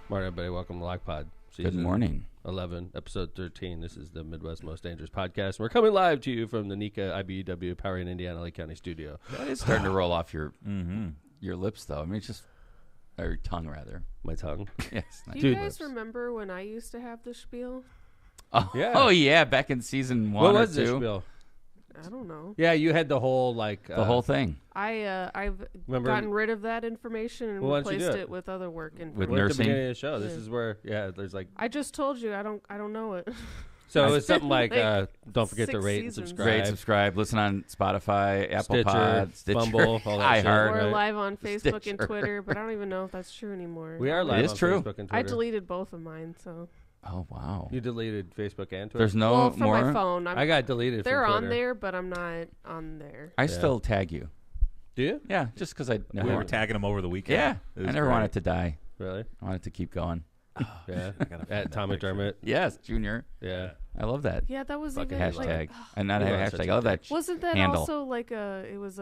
Morning, everybody. Welcome to LOCPOD. Good morning. 11, episode 13. This is the Midwest Most Dangerous Podcast. We're coming live to you from the NECA IBEW Power in Indiana Lake County studio. That is starting to roll off your lips, though. I mean, it's just, or your tongue, rather. My tongue. Yes. Do you guys remember when I used to have the spiel? Oh, yeah, back in season 1 what or was 2. this spiel? I don't know. Yeah, you had the whole, the whole thing. I've gotten rid of that information and replaced it with other work information. With We're at the nursing. beginning of the show. This is where, there's like... I just told you I don't know it. So it's something like, like don't forget to rate seasons. and subscribe. Rate, subscribe, listen on Spotify, Apple Stitcher, Pod, Stitcher, Bumble, all that shit. iHeart. We're right? live on Facebook Stitcher. and Twitter, but I don't even know if that's true anymore. We are live is on true. Facebook and I Twitter. deleted both of mine, so. Oh, wow. You deleted Facebook and Twitter? There's no Well, from more. my phone. I got deleted They're from on Twitter. there, but I'm not on there. I still tag you. Do you? Yeah, just because I We never were tagging them over the weekend. Yeah, It I was never great. want it to die. Really? I want it to keep going. Yeah. gotta find At that Tom picture. McDermott. Yes, Junior. Yeah. I love that. Yeah, that was Fucking even Hashtag. like, And not a We love such hashtag. a I love that. wasn't that handle. also like was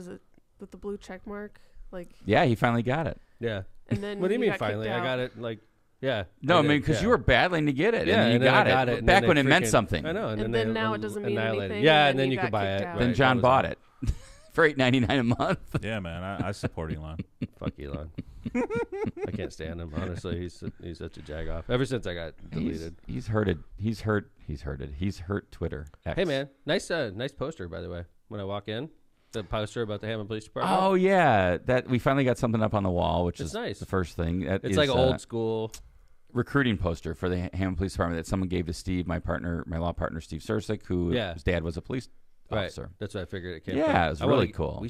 it with the blue check mark? Like, Yeah, he finally got it. Yeah. and then What do you he mean got finally? kicked I got out. it like, yeah. No, I did, mean, because yeah. you were battling to get it, Yeah, and you and then I got it. got it, and Back then when they it meant freaking- something. I know. And then now it doesn't mean annihilated. anything, Yeah, and and then then you you could got buy kicked it. out. Then Right, John that was bought all. it for $8.99 a month. Yeah, man, I support Elon. Fuck Elon. I can't stand him. Honestly, he's such a jagoff. Ever since I got deleted. He's hurted. He's hurt Twitter. X. Hey man, nice poster by the way. When I walk in, the poster about the Hammond Police Department. Oh yeah, that we finally got something up on the wall, which It's is nice. the first thing. That It's is, like old school. recruiting poster for the Hammond Police Department that someone gave to Steve, my law partner, Steve Sursick, who his dad was a police officer. Right. That's what I figured it came Yeah, from. it was I really wanna- cool. We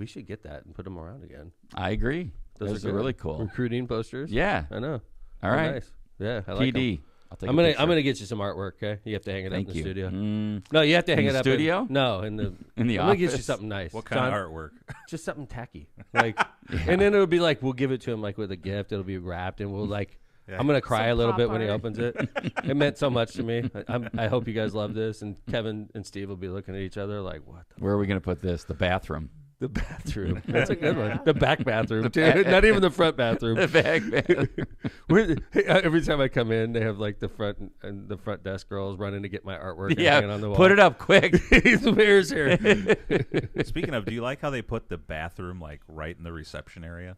should get that and put them around again. I agree. Those are good. really cool. Recruiting posters. Yeah. I know. All They're right. Nice. Yeah, I like 'em. PD. I'll take I'm a picture. gonna get you some artwork. Okay, you have to hang it Thank up in you. the studio. Mm, No, you have to hang In it the up studio? No, in the in the I'm office. gonna get you something nice. What kind John, of artwork? Just something tacky, like, and then it'll be like we'll give it to him like with a gift. It'll be wrapped, and we'll like. Yeah. I'm gonna cry Some a little pop bit when he art. opens it. It meant so much to me. I hope you guys love this. And Kevin and Steve will be looking at each other like, "What Where are we going to put this? The bathroom. the bathroom?" That's a good Yeah. one. The back bathroom, too. Not even the front bathroom. The bathroom. Every time I come in, they have like the front desk girls running to get my artwork and hang it on the Yeah, wall. put it up quick. The mirror's here. Speaking of, do you like how they put the bathroom like right in the reception area?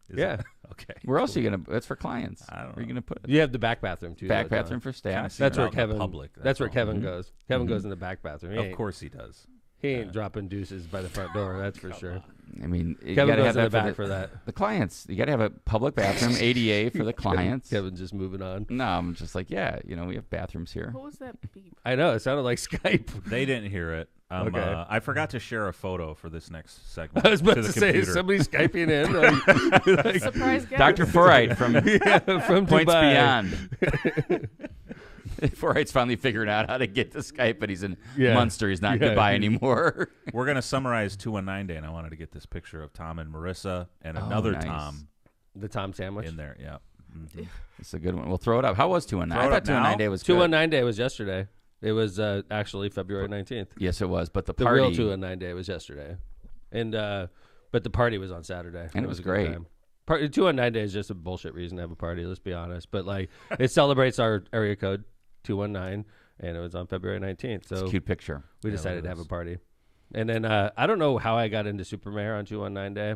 Is Yeah. it- okay. Where else are you going to? That's for clients. I don't Where are you know. going to put it? You have the back bathroom too. Back though, John. bathroom for Kinda staff. see That's it where out in the Kevin. public, That's where all. Kevin goes. Kevin goes in the back bathroom. He Of ain't, course he does. he ain't dropping deuces by the front door. That's for sure. I mean, you Kevin got to goes have in the that back for that. the clients. You got to have a public bathroom, ADA for the clients. Kevin's just moving on. No, I'm just like, yeah, we have bathrooms here. What was that beep? I know. It sounded like Skype. They didn't hear it. Okay. I forgot to share a photo for this next segment. I was about to to the say, is computer. somebody Skyping in? Like, Surprise guest. Dr. Forright from from Points Dubai. Beyond. Forright's finally figuring out how to get to Skype, but he's in Yeah. Munster. He's not in Yeah. Dubai anymore. We're gonna summarize 219 Day, and I wanted to get this picture of Tom and Marissa and another nice. Tom The Tom sandwich. in there. Yeah. Mhm. It's a good one. We'll throw it up. How was 219? Throw I it thought up now? 219 Day was good. 219 Day was yesterday. It was actually February 19th. Yes, it was. But the The party. real 219 Day was yesterday, and but the party was on Saturday, And it was a good great. time. 219 Day is just a bullshit reason to have a party. Let's be honest, but like it celebrates our area code 219, and it was on February 19th. It's So a cute picture. we Yeah, decided it to have a is. party, and then I don't know how I got into Super Mayor on 219 Day,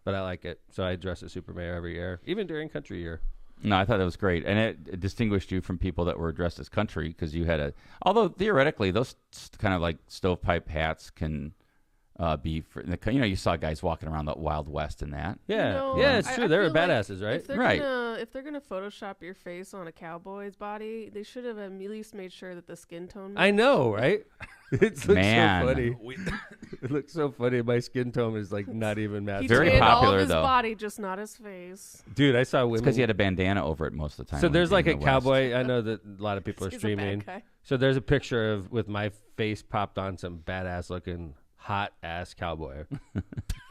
but I like it, so I dress as Super Mayor every year, even during Country Year. No, I thought that was great, and it distinguished you from people that were dressed as country because you had Although theoretically, those kind of like stovepipe hats can be for. You saw guys walking around the Wild West in that. Yeah, You know, yeah, it's I- true. I They were feel like badasses, right? If they're gonna Photoshop your face on a cowboy's body, they should have at least made sure that the skin tone. I know, right? It looks so Man. funny. It looks so funny. My skin tone is like not even He matching. Very did all popular, of his though. body, just not his face. Dude, I saw It's women. because he had a bandana over it most of the time. So when there's he was like a in the West. cowboy. I know that a lot of people are He's a bad streaming. guy. So there's a picture of with my face popped on some badass looking hot ass cowboy.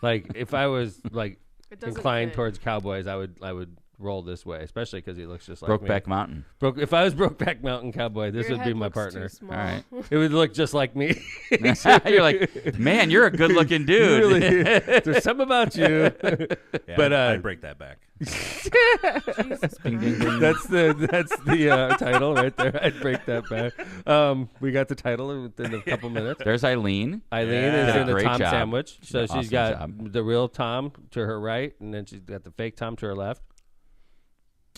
Like if I was like It doesn't inclined fit. towards cowboys, I would roll this way, especially because he looks just like me. Brokeback Mountain. If I was Brokeback Mountain Cowboy, this Your would be head my looks partner. too small. All right. It would look just like me. You're like, man, you're a good-looking dude. Really, there's something about you. Yeah, But, I'd break that back. Jesus Ding, ding, Christ. ding. That's the title right there. I'd break that back. We got the title within a couple minutes. There's Eileen. Eileen Yeah. is Did a in the great Tom job. sandwich. So Awesome she's got job. the real Tom to her right, and then she's got the fake Tom to her left.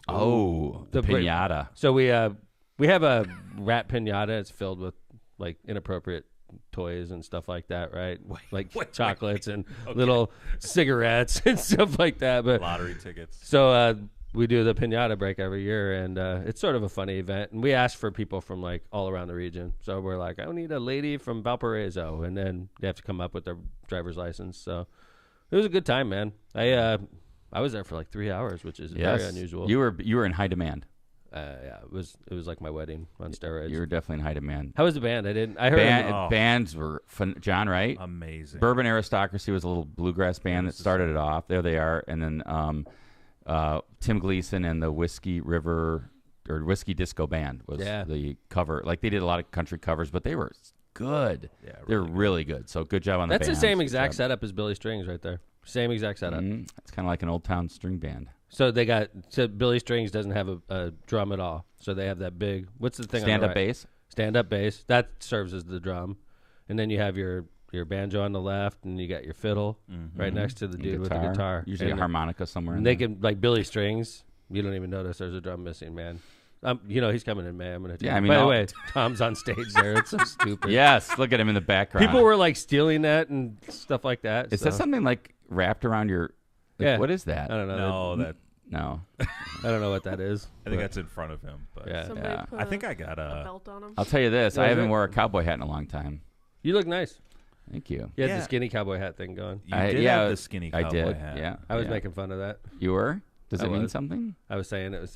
Oh, the The bra- pinata. So we have a rat pinata. It's filled with like inappropriate toys and stuff like that, right? Like chocolates and little cigarettes and stuff like that. But Lottery tickets. so we do the pinata break every year, and it's sort of a funny event. And we ask for people from like all around the region. So we're like, I need a lady from Valparaiso, and then they have to come up with their driver's license. So it was a good time, man. I was there for like 3 hours, which is very unusual. You were in high demand. Yeah, it was like my wedding on steroids. You were definitely in high demand. How was the band? I heard. Bands were fun. John, right? Amazing. Bourbon Aristocracy was a little bluegrass band that started it off. There they are. And then Tim Gleason and the Whiskey River or Whiskey Disco Band was the cover. Like they did a lot of country covers, but they were good. Yeah, they're really good. So good job on the That's the bands. same Good exact job. setup as Billy Strings right there. Same exact setup. It's kind of like an old town string band. So Billy Strings doesn't have a drum at all. So they have that big. What's the thing? Stand on up the right? bass. Stand up bass that serves as the drum, and then you have your banjo on the left, and you got your fiddle right next to the dude with the guitar. Usually and a harmonica somewhere. And they can like Billy Strings. You don't even notice there's a drum missing, man. He's coming in May. I'm gonna. Yeah, I mean, by the way, Tom's on stage there. It's so stupid. Yes, look at him in the background. People were like stealing that and stuff like that. Is that something like wrapped around your? Like, Yeah. What is that? I don't know. No. I don't know what that is. I think that's in front of him. But Yeah. Somebody Yeah. put I think I got a belt on him. I'll tell you this. Oh, I is haven't it? wore a cowboy hat in a long time. You look nice. Thank you. You had Yeah. the skinny cowboy hat thing going. You did have the skinny I cowboy did. hat. Yeah. I was yeah. making fun of that. You were? Does I it mean was. something? I was saying it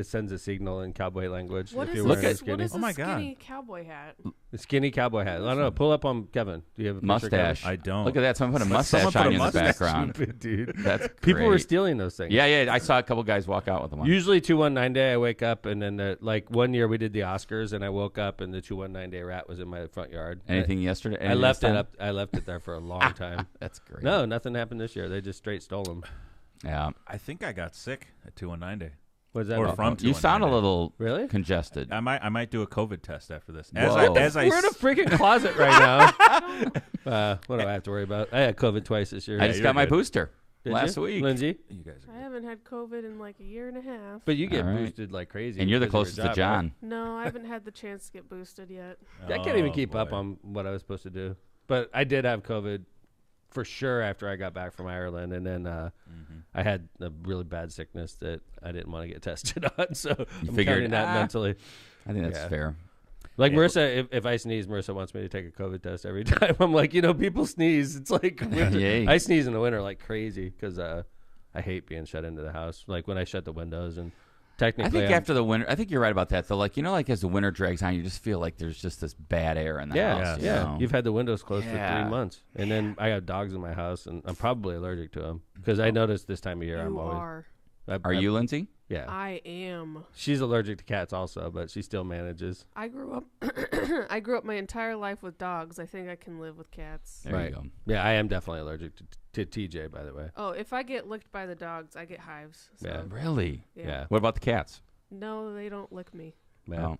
sends a signal in cowboy language. What if is you're Look wearing a at- skinny. what is Oh a my God. skinny cowboy hat? The skinny cowboy hat. I don't know. Pull up on Kevin. Do you have a picture, Mustache. I don't. Oh. Look at that. Someone put a Someone mustache put a on you in the mustache. background. Kevin? Dude. That's People were great. stealing those things. Yeah. I saw a couple guys walk out with them on. Usually 219 day, I wake up and then like one year we did the Oscars and I woke up and the 219 day rat was in my front yard. Anything yesterday? I Anything left this it time? up. I left it there for a long time. That's great. No, nothing happened this year. They just straight stole them. Yeah. I think I got sick at 219 day. What does that Or mean? from You sound a 219 day. little Really? congested. I might do a COVID test after this. Whoa. As I We're in a freaking closet right now. What do I have to worry about? I had COVID twice this year. I just you're got my good. booster Did last you? week. Lindsay. You guys are I haven't had COVID in like a year and a half. But you get All right. boosted like crazy. And you're the because of closest your to job, right? John. No, I haven't had the chance to get boosted yet. I can't even Oh, keep up boy. on what I was supposed to do. But I did have COVID for sure after I got back from Ireland. And then I had a really bad sickness that I didn't want to get tested on. So I'm figured, counting that mentally. I think that's Yeah. fair. Like Yeah. Marissa, if I sneeze, Marissa wants me to take a COVID test every time. I'm like, people sneeze. It's like winter. Yay. I sneeze in the winter like crazy because I hate being shut into the house. Like when I shut the windows and technically, I think I'm- after the winter, I think you're right about that though. Like like as the winter drags on, you just feel like there's just this bad air in the house. yeah, you know? You've had the windows closed for Yeah. 3 months, and then I have dogs in my house, and I'm probably allergic to them because I noticed this time of year I'm You always. are. Are you, Lindsay? Yeah, I am. she's allergic to cats also, but she still manages. I grew up. I grew up my entire life with dogs. I think I can live with cats. There Right. you go. Yeah, I am definitely allergic to TJ, by the way. Oh, if I get licked by the dogs, I get hives. So, Yeah. Really? Yeah, What about the cats? No, they don't lick me. yeah. Oh.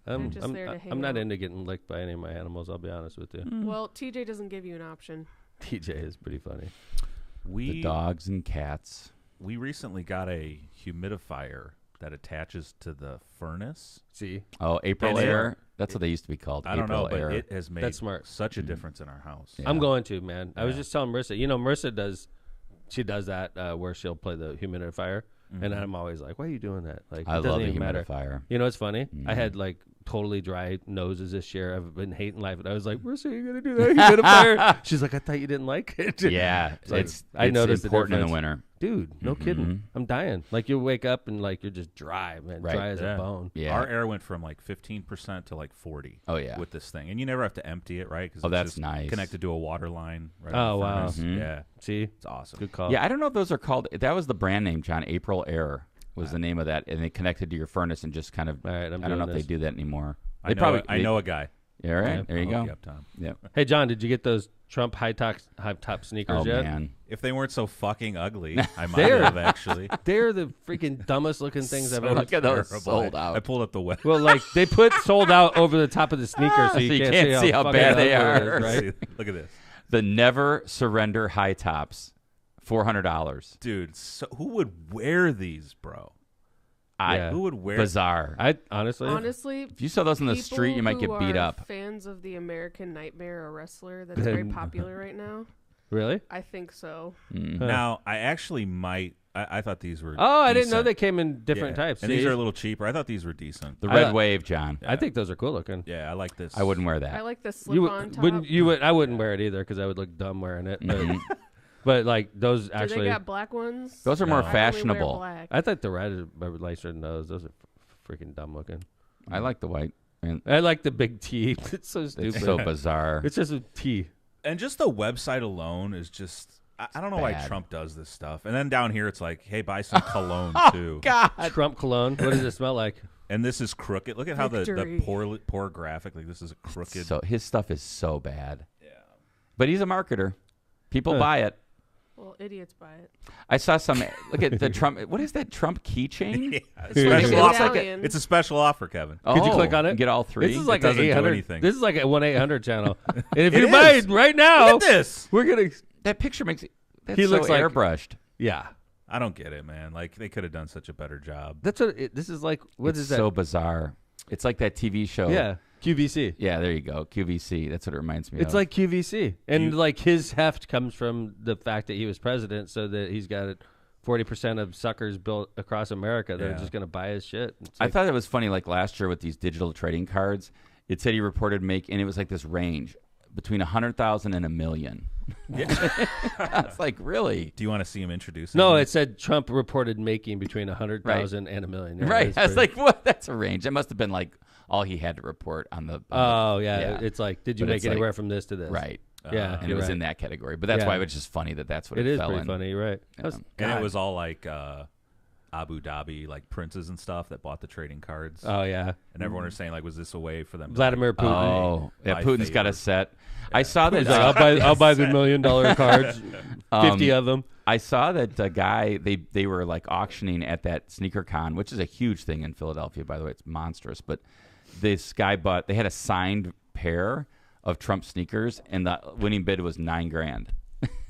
I'm, just I'm, there to hang I'm not out. into getting licked by any of my animals. I'll be honest with you. Well, TJ doesn't give you an option. TJ is pretty funny. The We dogs and cats. we recently got a humidifier that attaches to the furnace. See, Oh, April And Air. That's what they used to be called. I don't April know, but Air. it has made That's smart. such a difference in our house. Yeah. I'm going to, man. I was Yeah. just telling Marissa. Marissa does. She does that where she'll play the humidifier, and I'm always like, "Why are you doing that?" Like, I it doesn't love the even matter. humidifier. You know what's funny? I had like totally dry noses this year. I've been hating life, and I was like, "Marissa, you gonna do that humidifier?" She's like, "I thought you didn't like it." Yeah, like, it's I noticed the important in the difference. winter. Dude, no kidding. I'm dying. Like you wake up and like you're just dry, man, Right. dry as Yeah. a bone. Yeah. Our air went from like 15% to like 40. Oh, yeah. With this thing, and you never have to empty it, right? 'Cause Oh, it's that's just nice. Connected to a water line. Right Oh, in the wow. furnace. Yeah, See, it's awesome. good call. Yeah, I don't know if those are called. That was the brand name, John. April Air. was the name of that, and they connected to your furnace and just kind of. All right, I don't know if they do that anymore. I know a guy. Yeah, right. Yeah. There you go. Yep, Tom. Yep. Hey, John, did you get those Trump high top sneakers Oh yet? man. If they weren't so fucking ugly, I might have actually. They're the freaking dumbest looking things I've ever. Look at those Terrible. sold out. I pulled up the web. Well, like they put sold out over the top of the sneaker, so you can't see how how fucking bad they ugly it are. is, right? Look at this, The Never Surrender high tops, $400. dude. So who would wear these, bro? Yeah. Who would wear? Bizarre. I honestly, If you saw those in the people street, you might get who beat are up. Fans of the American Nightmare, a wrestler that's very popular right now. really? I think so. Mm. Now, I actually might. I thought these were. Oh, I didn't know decent. they came in different Yeah. types. And See? these are a little cheaper. I thought these were decent. The I- Red Wave, John. I think those are cool looking. Yeah, I like this. I wouldn't wear that. I like the You slip-on top. wouldn't. You would. I wouldn't wear it either because I would look dumb wearing it. But, Mhm. but like those Do actually, they got black ones? Those are No. more I only wear fashionable. Black. I thought the red are nicer than those. Those are freaking dumb looking. I like the white. And I like the big T. It's so stupid. it's so bizarre. It's just a T. And just the website alone is just. I don't know why bad. Trump does this stuff. And then down here, it's like, hey, buy some cologne too. God. Trump cologne. What does it smell like? And this is crooked. Look at how the Victory. poor graphic. Like this is a crooked. So his stuff is so bad. Yeah. But he's a marketer. People buy it. Well, idiots buy it. I saw some. Look at the Trump. What is that Trump keychain? Yeah, It's special like a- offer. medallion. It's a special offer, Kevin. Could you Oh, click on it? and get all three. This is like doesn't an do 800. anything. This is like a 1-800 channel. And if It you is. buy it right now, Look at this. we're gonna. That picture makes it. That's He so looks like- airbrushed. Yeah, I don't get it, man. Like they could have done such a better job. that's what. This is like. What It's is that? so bizarre. It's like that TV show. Yeah, QVC. Yeah, there you go. QVC. That's what it reminds me It's of. like QVC, and You- like his heft comes from the fact that he was president, so that he's got 40% of suckers built across America. They're Yeah. just gonna buy his shit. It's I like- thought it was funny, like last year with these digital trading cards, it said he reported and it was like this range between 100,000 and 1 million. It's like, really? Do you want to see him introduce? No, him? it said Trump reported making between 100,000 and 1 million. Yeah, Right. that's I was pretty- like, what? That's a range. That must have been like all he had to report on the. oh yeah. yeah. It's like, did you But make it's like- anywhere from this to this? right. Yeah, And it you're was right. in that category. But that's Yeah. why it was just funny that's what It it, is fell pretty in. funny. You're right. That was- and God. it was all like Abu Dhabi, like princes and stuff that bought the trading cards. Oh yeah. And everyone was saying, like, was this a way for them? Vladimir to, Putin. Oh, yeah. buy Putin's got a favors? set. I saw that. He's like, I'll buy the $1 million cards, 50 of them. I saw that a guy they were like auctioning at that sneaker con, which is a huge thing in Philadelphia, by the way. It's monstrous. But this guy they had a signed pair of Trump sneakers, and the winning bid was $9,000.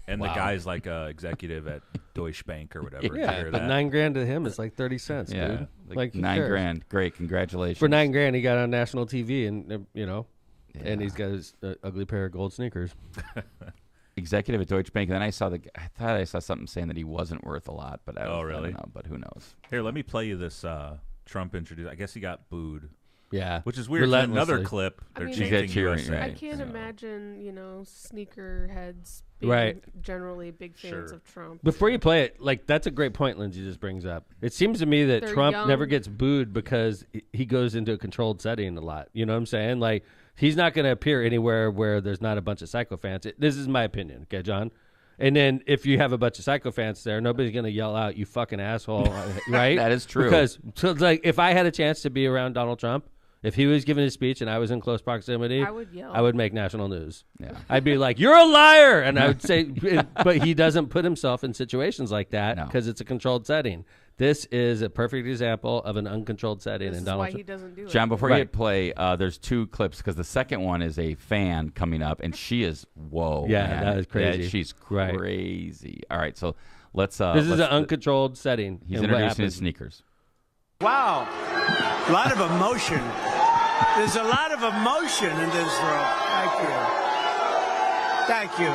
And Wow. the guy's like a executive at Deutsche Bank or whatever. Did you Yeah, hear but that? $9,000 to him is like 30 cents, Yeah, dude. like who cares? $9,000. Great, congratulations. For $9,000, he got on national TV, and and Yeah. he's got his ugly pair of gold sneakers. Executive at Deutsche Bank, and then I thought I saw something saying that he wasn't worth a lot, but I Oh, don't really? know. But who knows? Here, let me play you this Trump introduced. I guess he got booed, Yeah, which is weird. In another Relentlessly. clip, I they're mean, He's chanting got cheering, USA. I right. can't So- imagine, sneaker heads being Right. generally big fans Sure. of Trump. Before you play it, like that's a great point Lindsay just brings up. It seems to me that They're Trump young. never gets booed because he goes into a controlled setting a lot. You know what I'm saying? Like he's not going to appear anywhere where there's not a bunch of psychophants. This is my opinion, okay, John? And then if you have a bunch of psychophants there, nobody's going to yell out, "You fucking asshole!" Right? That is true. Because so like if I had a chance to be around Donald Trump, if he was giving his speech and I was in close proximity, I would yell. I would make national news. Yeah. I'd be like, "You're a liar," and I would say, but he doesn't put himself in situations like that No. because it's a controlled setting. This is a perfect example of an uncontrolled setting. This And is why Donald he doesn't do it. John, before Right. you hit play, there's 2 clips because the second one is a fan coming up, and she is whoa. Yeah, man. that is crazy. Yeah, she's Right. crazy. All right, so let's. this is let's- an uncontrolled setting. He's and what introducing his happens- sneakers. Wow. A lot of emotion. There's a lot of emotion in this room. Thank you.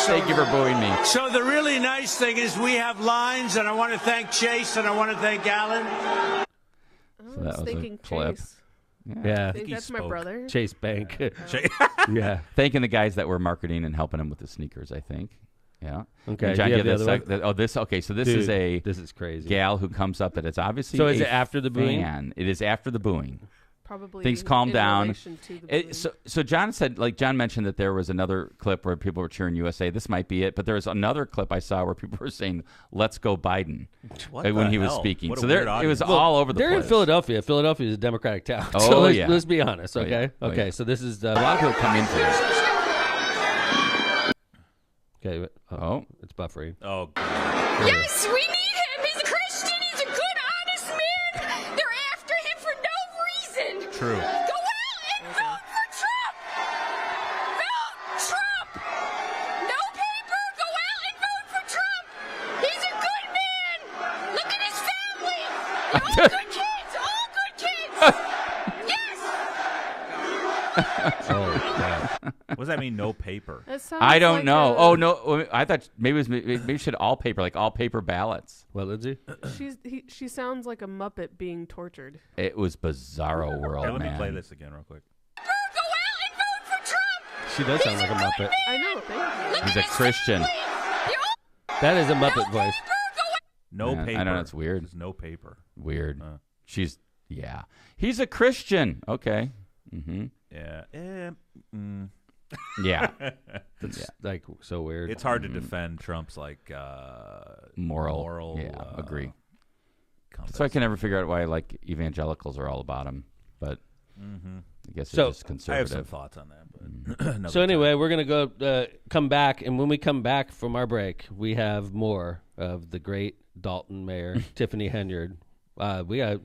Thank you for booing me. So the really nice thing is we have lines, and I want to thank Chase, and I want to thank Alan. Oh, So that I was was a thinking clip. Chase. Yeah, I think he that's my spoke. brother. Chase Bank. Jay- Yeah. Thanking the guys that were marketing and helping him with the sneakers, I think. Yeah. Okay. And John, do you have you the have other one? oh, this. Okay, so this Dude, is a This is crazy. gal who comes up that it's obviously So is a it after the booing? fan. It is after the booing. Probably things calmed in down. relation to the booing. So John said, like John mentioned that there was another clip where people were cheering USA. This might be it, but there was another clip I saw where people were saying, "Let's go Biden," when he was speaking. What a So weird it was audience. all over the place. They're in Philadelphia. Philadelphia is a Democratic town. Oh, so yeah. let's be honest, Oh, okay? yeah. Oh, Okay, yeah. so this is A lot of people come into it. Okay, Oh. it's buffering. Oh, Yes, we need him. He's a Christian. He's a good, honest man. They're after him for no reason. true. Go out and vote for Trump. Vote Trump. No paper. Go out and vote for Trump. He's a good man. Look at his family. They're all good kids. All good kids. Yes. Oh, God. What does that mean? No paper. That sounds I don't like know. a- Oh no, I thought maybe we should all paper, like all paper ballots. What, Lindsay? She sounds like a Muppet being tortured. It was bizarro world, Hey, let man. me play this again real quick. Go out and vote for Trump. She does sound like a Muppet. I know. Thank you. He's a Christian. That is a Muppet voice. No Yeah, I paper. know, it's weird. There's no paper. Weird. He's a Christian. Okay. Yeah. Yeah. It's like so weird. It's hard to defend Trump's like Moral. Yeah, agree. compass. So I can never figure out why like evangelicals are all about him, but I guess So, it's just I have conservative. some thoughts on that, but another So anyway, time. we're gonna go come back, and when we come back from our break, we have more of the great Dalton Mayor Tiffany Henyard. We got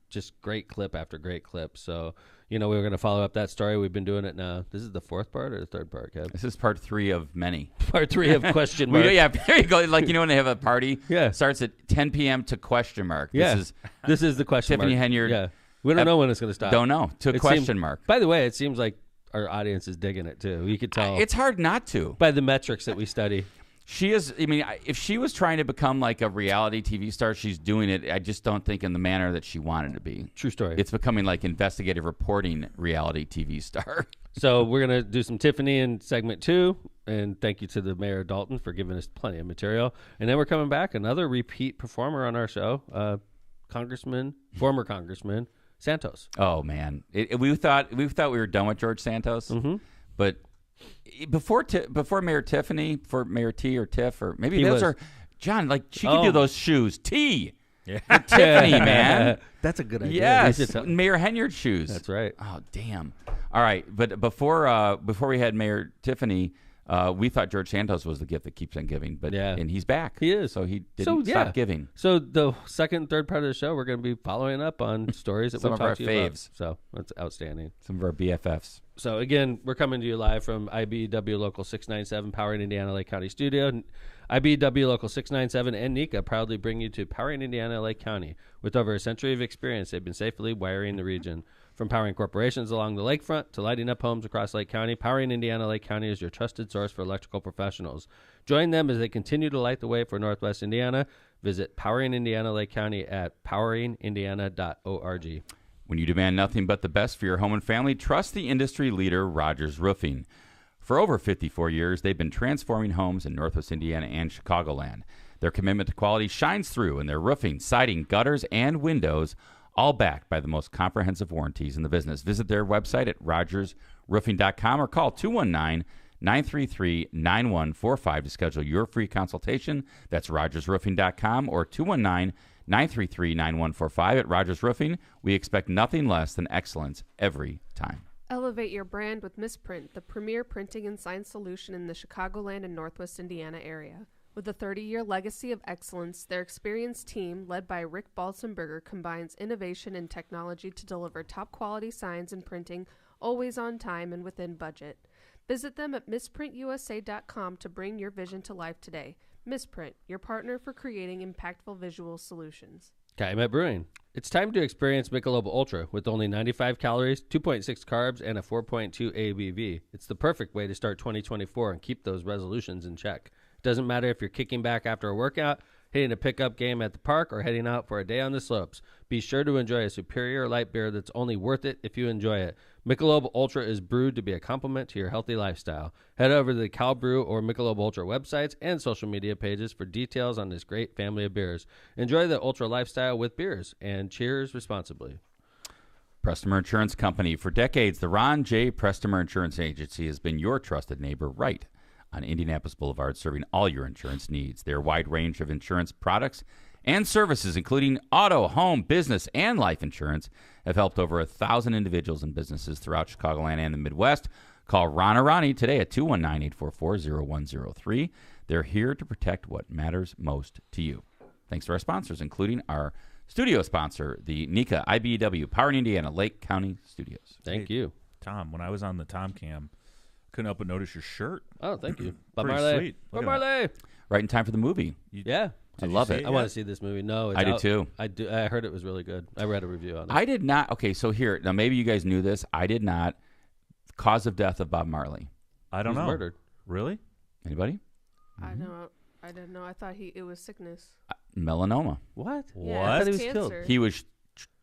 just great clip after great clip. So we were gonna follow up that story. We've been doing it now. This is the fourth part or the third part, Kev? This is part 3 of many. Part 3 of question mark. Yeah, there you go. Like when they have a party, Yeah. starts at 10 p.m. to question mark. Yeah. This is the question Tiffany mark. Henyard. Yeah, we don't know when it's gonna stop. don't know to It question seemed- mark. By the way, it seems like our audience is digging it too. You could tell It's hard not to. by the metrics that we study. She is. I mean, if she was trying to become like a reality TV star, she's doing it. I just don't think in the manner that she wanted to be. True story. It's becoming like investigative reporting reality TV star. So we're going to do some Tiffany in segment 2. And thank you to the Mayor of Dalton for giving us plenty of material. And then we're coming back, another repeat performer on our show, former Congressman Santos. Oh man, we thought we were done with George Santos, but before Mayor Tiffany, before Mayor T or Tiff, or maybe He those was. are John. Like she could do Oh. those shoes. T. Yeah. For Tiffany, man. That's a good idea. Yes, We should tell- Mayor Henyard shoes. That's right. Oh, damn. All right, but before we had Mayor Tiffany, we thought George Santos was the gift that keeps on giving, but Yeah. and he's back. He is. So he didn't stop giving. So the second and third part of the show, we're going to be following up on stories that Some we've of our talked to you about. faves. So that's outstanding. Some of our BFFs. So again, we're coming to you live from IBW Local 697, Powering Indiana, Lake County Studio. IBW Local 697 and NICA proudly bring you to Powering Indiana, Lake County. With over a century of experience, they've been safely wiring the region. From powering corporations along the lakefront to lighting up homes across Lake County, Powering Indiana, Lake County is your trusted source for electrical professionals. Join them as they continue to light the way for Northwest Indiana. Visit Powering Indiana, Lake County at poweringindiana.org. When you demand nothing but the best for your home and family, trust the industry leader, Rogers Roofing. For over 54 years, they've been transforming homes in Northwest Indiana and Chicagoland. Their commitment to quality shines through in their roofing, siding, gutters, and windows, all backed by the most comprehensive warranties in the business. Visit their website at rogersroofing.com or call 219-933-9145 to schedule your free consultation. That's rogersroofing.com or 219-933-9145 at Rogers Roofing. We expect nothing less than excellence every time. Elevate your brand with Misprint, the premier printing and sign solution in the Chicagoland and Northwest Indiana area. With a 30-year legacy of excellence, their experienced team, led by Rick Balsenberger, combines innovation and technology to deliver top-quality signs and printing, always on time and within budget. Visit them at misprintusa.com to bring your vision to life today. Misprint, your partner for creating impactful visual solutions. Calumet Brewing. It's time to experience Michelob Ultra with only 95 calories, 2.6 carbs, and a 4.2 ABV. It's the perfect way to start 2024 and keep those resolutions in check. It doesn't matter if you're kicking back after a workout, hitting a pickup game at the park, or heading out for a day on the slopes. Be sure to enjoy a superior light beer that's only worth it if you enjoy it. Michelob Ultra is brewed to be a complement to your healthy lifestyle. Head over to the Cal Brew or Michelob Ultra websites and social media pages for details on this great family of beers. Enjoy the Ultra lifestyle with beers, and cheers responsibly. Prestmer Insurance Company. For decades, the Ron J. Prestmer Insurance Agency has been your trusted neighbor right on Indianapolis Boulevard, serving all your insurance needs. Their wide range of insurance products and services, including auto, home, business, and life insurance, have helped over 1,000 individuals and businesses throughout Chicagoland and the Midwest. Call Ron or Ronnie today at 219-844-0103. They're here to protect what matters most to you. Thanks to our sponsors, including our studio sponsor, the NECA IBEW Power in Indiana Lake County Studios. Thank you. Tom, when I was on the Tom Cam, couldn't help but notice your shirt. Oh, thank you. Bob Pretty Marley. sweet. Bob Look at Marley. Right in time for the movie. Yeah. I love it. I want to see this movie. No, it's I do out. too. I do. I heard it was really good. I read a review on it. I did not. Okay, so here. Now, maybe you guys knew this. I did not. Cause of death of Bob Marley. I don't He was know. murdered. Really? Anybody? I know. I didn't know. I thought it was sickness. Melanoma. What? Yeah, What? I thought he it's was killed. cancer. He was.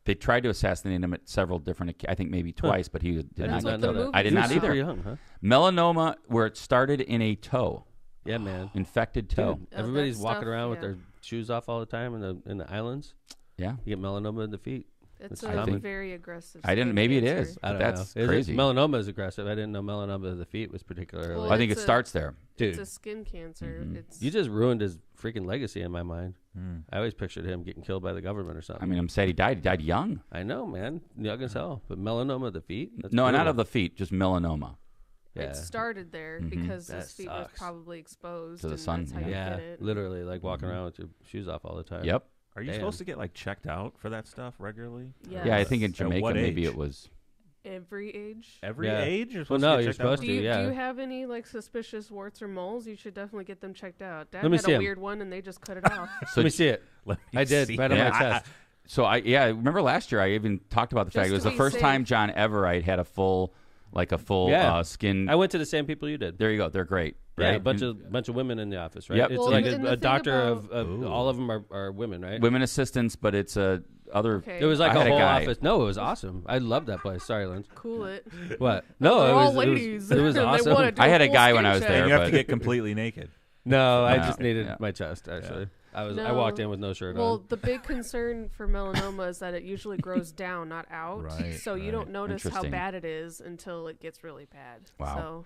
They tried to assassinate him at several different. I think maybe twice, but he did I not. did not the know that. movie I did He not was either. super young, huh? Melanoma, where it started in a toe, Yeah, man. infected toe. Dude, Oh, everybody's that walking stuff, around with yeah. their shoes off all the time in the islands. Yeah, You get melanoma in the feet. It's I a think- very aggressive. I didn't. skin Maybe it cancer. is. I But don't that's know. Is crazy. Melanoma is aggressive. I didn't know melanoma of the feet was particularly. Well, I think it it's a- starts there. Dude, It's a skin cancer. It's you just ruined his freaking legacy in my mind. Hmm. I always pictured him getting killed by the government or something. I mean, I'm sad he died. He died young. I know, man. Young as hell. But melanoma of the feet? That's No, not brutal. of the feet, just melanoma. Yeah. It started there because That his feet were sucks. probably exposed To the and sun, That's how you Yeah, get it. literally, like walking around with your shoes off all the time. Yep. Are you Damn. supposed to get like checked out for that stuff regularly? Yes. Yeah, I think in At Jamaica what maybe age? it was. Every age. Every Yeah. age? You're Well, supposed no, to get you're checked out supposed for? Do you, yeah. do you have any like suspicious warts or moles? You should definitely get them checked out. Dad Let me had see a 'em. weird one and they just cut it off. So Let me see it. Let me I did, see. right on Yeah. my chest. So I remember last year I even talked about the fact Just it was to the be first time safe. John Everite had a full Yeah. skin. I went to the same people you did. There you go. They're great. Yeah, Right? a bunch And of women in the office, right? Yep. It's Well, like and the a thing doctor about- of all of them are women, right? women assistants, but it's other. Okay. It was like I a had a whole guy- office. No, it was awesome. I loved that place. Sorry, Lynn. Cool it. What? No, They're it all was ladies. It was and they awesome. wanna do I had a full guy skin when I was check. there, And you have but- to get completely naked. No, I No. just needed Yeah. my chest. Actually, I No. walked in with no shirt Well, on. the big concern for melanoma is that it usually grows down, not out. Right, so you right. don't notice how Interesting. bad it is until it gets really bad. Wow. So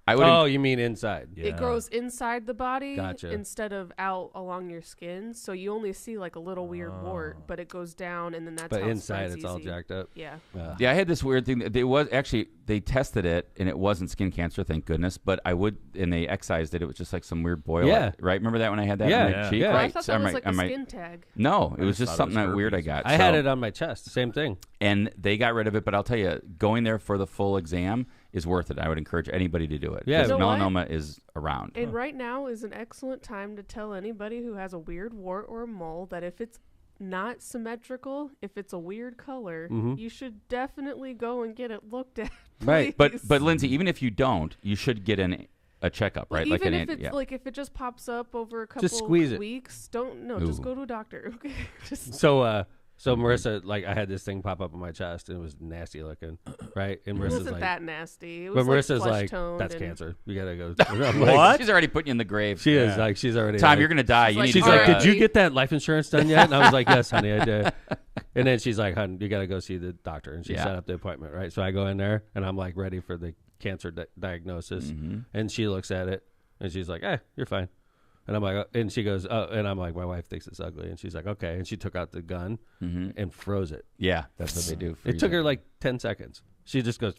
I would. Oh, you mean inside? Yeah. it grows inside the body Gotcha. instead of out along your skin. So you only see like a little weird wart, but it goes down and then that's But how it inside, spreads it's all easy. jacked up. Yeah. Yeah, I had this weird thing. They was actually they tested it and it wasn't skin cancer, thank goodness. But and they excised it. It was just like some weird boil. Yeah. Right. Remember that when I had that Yeah, on my yeah. cheek? Yeah. Oh, I Right. thought So that I'm was right- like a I'm right- skin tag. No, it was just just thought it something was that weird I herpes. got. I had So- it on my chest. Same thing. and they got rid of it. But I'll tell you, going there for the full exam is worth it. I would encourage anybody to do it. Yeah. because You know what? melanoma is around. And right now is an excellent time to tell anybody who has a weird wart or a mole that if it's not symmetrical, if it's a weird color, you should definitely go and get it looked at. Right. But please. Lindsay, even if you don't, you should get a checkup, right? Even like if it's yeah. like if it just pops up over a couple squeeze it. weeks, just Ooh. go to a doctor. Okay. Just So Marissa, like, I had this thing pop up on my chest, and it was nasty looking, right? And it Marissa's wasn't like, that nasty. It but was Marissa's like, like, flesh-toned that's and- cancer. You gotta go. I'm like, What? She's already putting you in the grave. She is like, she's already. Tom, like, you're gonna die. She's You like, need She's to. like, Alright. did you get that life insurance done yet? And I was like, yes, honey, I did. And then she's like, hon, you got to go see the doctor. And she Yeah. set up the appointment, right? So I go in there, and I'm like ready for the cancer diagnosis. And she looks at it, and she's like, you're fine. And I'm like, and she goes, and I'm like, my wife thinks it's ugly. And she's like, okay. And she took out the gun and froze it. Yeah, that's what they do. It took her like 10 seconds. She just goes,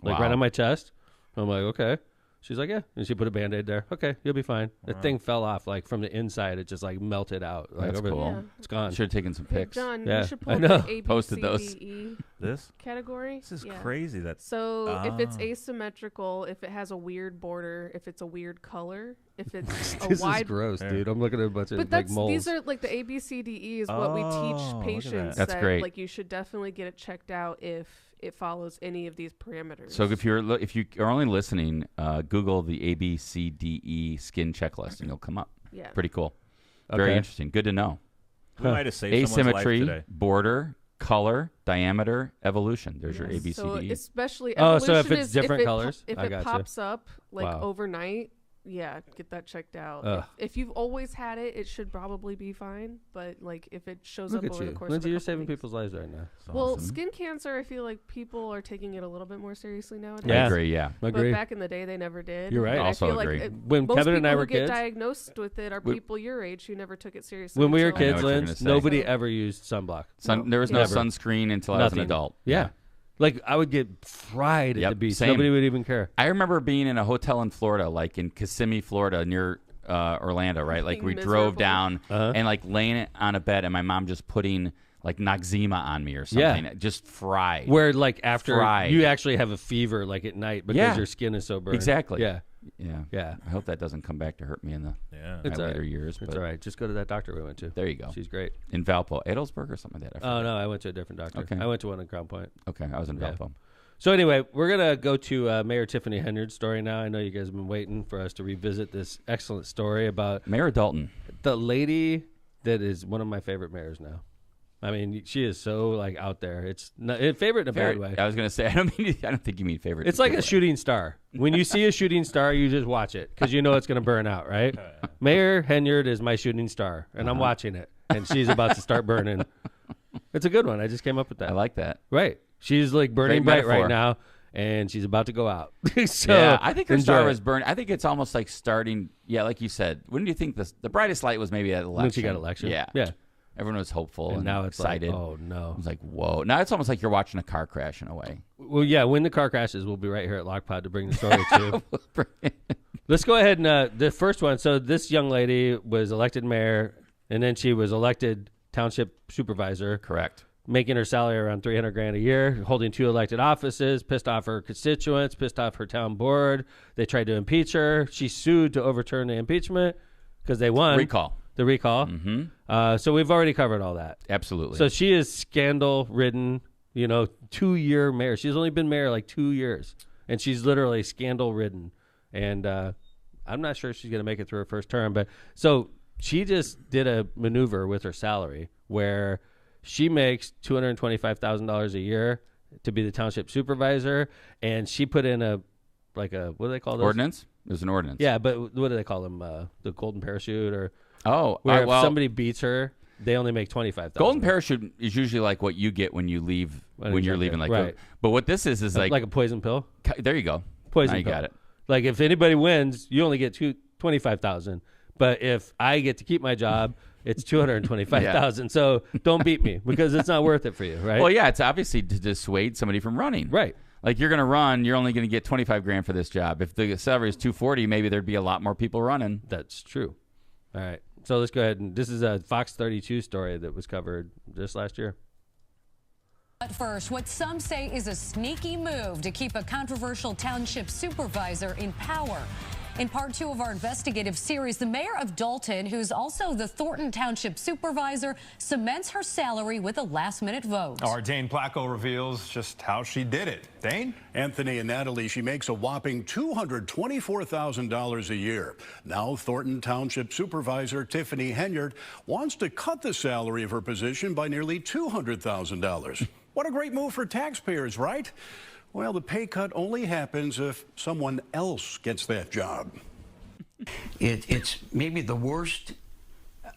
like Wow. right on my chest. I'm like, okay. She's like, yeah. And she put a Band-Aid there. Okay, you'll be fine. The thing fell off like from the inside. It just like melted out. Like, That's over cool. Yeah. It's gone. Should have taken some Hey, pics. John, Yeah, you should I pull know. the A, B, Posted C, those. D, E This? category. This is Yeah. crazy. That's So if it's Ah. asymmetrical, if it has a weird border, if it's a weird color, if it's a This wide is gross, Yeah. dude. I'm looking at a bunch But of like that's moles. these are like the A, B, C, D, E is what we Oh, look teach at patients. that. That's that, great. Like you should definitely get it checked out if it follows any of these parameters. So if you are only listening, Google the ABCDE skin checklist and you'll come up. yeah, Pretty cool. Very Okay. interesting. Good to know. we might have saved someone's life Asymmetry, today. border, color, diameter, evolution. There's your So ABCDE. especially Oh, so if evolution it's is different if colors? if I it gotcha. pops up like Wow. overnight, Yeah, get that checked out. Ugh. If you've always had it, it should probably be fine. But like, if it shows Look up at over you, the course Lindsay. of a You're couple saving weeks. people's lives right now. Well, skin cancer, I feel like people are taking it a little bit more seriously nowadays. I Yeah. agree. Yeah. Agree. But back in the day, they never did. You're right. And Also I feel agree. like When most Kevin and people I who were get kids, diagnosed with it are people your age who never took it seriously. when we were until- kids, I know what you're Linz, gonna say. nobody ever used sunblock. There was no Never. sunscreen until I was an Nothing. adult. Yeah. Like, I would get fried at Yep, the beach. same. Nobody would even care. I remember being in a hotel in Florida, like in Kissimmee, Florida, near Orlando, right? Like we Being drove miserable. down Uh-huh. and like laying on a bed, and my mom just putting like Noxzema on me or something. Yeah. Just fried. Where, like, after Fried. you actually have a fever, like, at night because Yeah. your skin is so burned. Exactly. Yeah. Yeah. Yeah. I hope that doesn't come back to hurt me in the Yeah. It's my all later right. years. It's But all right. Just go to that doctor we went to. there you go. She's great. In Valpo, Adelsburg or something like that. I Oh, forget. no, I went to a different doctor. Okay. I went to one in Crown Point. Okay, I was in Yeah. Valpo. So anyway, we're going to go to Mayor Tiffany Henyard's story now. I know you guys have been waiting for us to revisit this excellent story about Mayor Dalton. the lady that is one of my favorite mayors now. I mean, she is so, like, out there. It's not, favorite in a bad way. I was gonna say I don't think you mean favorite. It's like a shooting star. When you see a shooting star, you just watch it because you know it's going to burn out, right? Mayor Henyard is my shooting star, and I'm watching it, and she's about to start burning. It's a good one. I just came up with that. I like that. Right. She's like burning Great bright right metaphor. now, and she's about to go out. So Yeah, I think her enjoy star it. was burned. I think it's almost like starting. Yeah, like you said. When do you think the brightest light was? Maybe at election. When she got election. Yeah, Yeah. Everyone was hopeful and, And now it's excited. like, oh, no. I was like, whoa. Now it's almost like you're watching a car crash in a way. Well, yeah, when the car crashes, we'll be right here at LOCPOD to bring the story to. Let's go ahead and the first one. So this young lady was elected mayor, and then she was elected township supervisor, Correct. making her salary around $300,000 a year, holding 2 elected offices, pissed off her constituents, pissed off her town board. They tried to impeach her. She sued to overturn the impeachment because they won. Recall. The recall. Mm-hmm. So we've already covered all that. Absolutely. So she is scandal-ridden, 2-year mayor. She's only been mayor like 2 years, and she's literally scandal-ridden. And I'm not sure she's going to make it through her first term. But so she just did a maneuver with her salary where she makes $225,000 a year to be the township supervisor, and she put in a what do they call those? ordinance. It was an ordinance. Yeah, but what do they call them? The golden parachute, or Oh, where well, if somebody beats her, they only make $25,000. golden parachute is usually like what you get when you leave when you're leaving. Like, Right. But what this is like a poison pill. there you go. Poison Now you pill. got it. Like if anybody wins, you only get $25,000. But if I get to keep my job, it's $225,000. So don't beat me because it's not worth it for you, right? Well, yeah, it's obviously to dissuade somebody from running. Right. Like you're going to run, you're only going to get $25,000 for this job. If the salary is $240,000, maybe there'd be a lot more people running. That's true. All right. So let's go ahead. And this is a Fox 32 story that was covered just last year. But first, what some say is a sneaky move to keep a controversial township supervisor in power. In part 2 of our investigative series, the mayor of Dalton, who's also the Thornton Township supervisor, cements her salary with a last-minute vote. Our Dane Placco reveals just how she did it. Dane? Anthony and Natalie, she makes a whopping $224,000 a year. Now Thornton Township Supervisor Tiffany Henyard wants to cut the salary of her position by nearly $200,000. What a great move for taxpayers, right? Well, the pay cut only happens if someone else gets that job. It's maybe the worst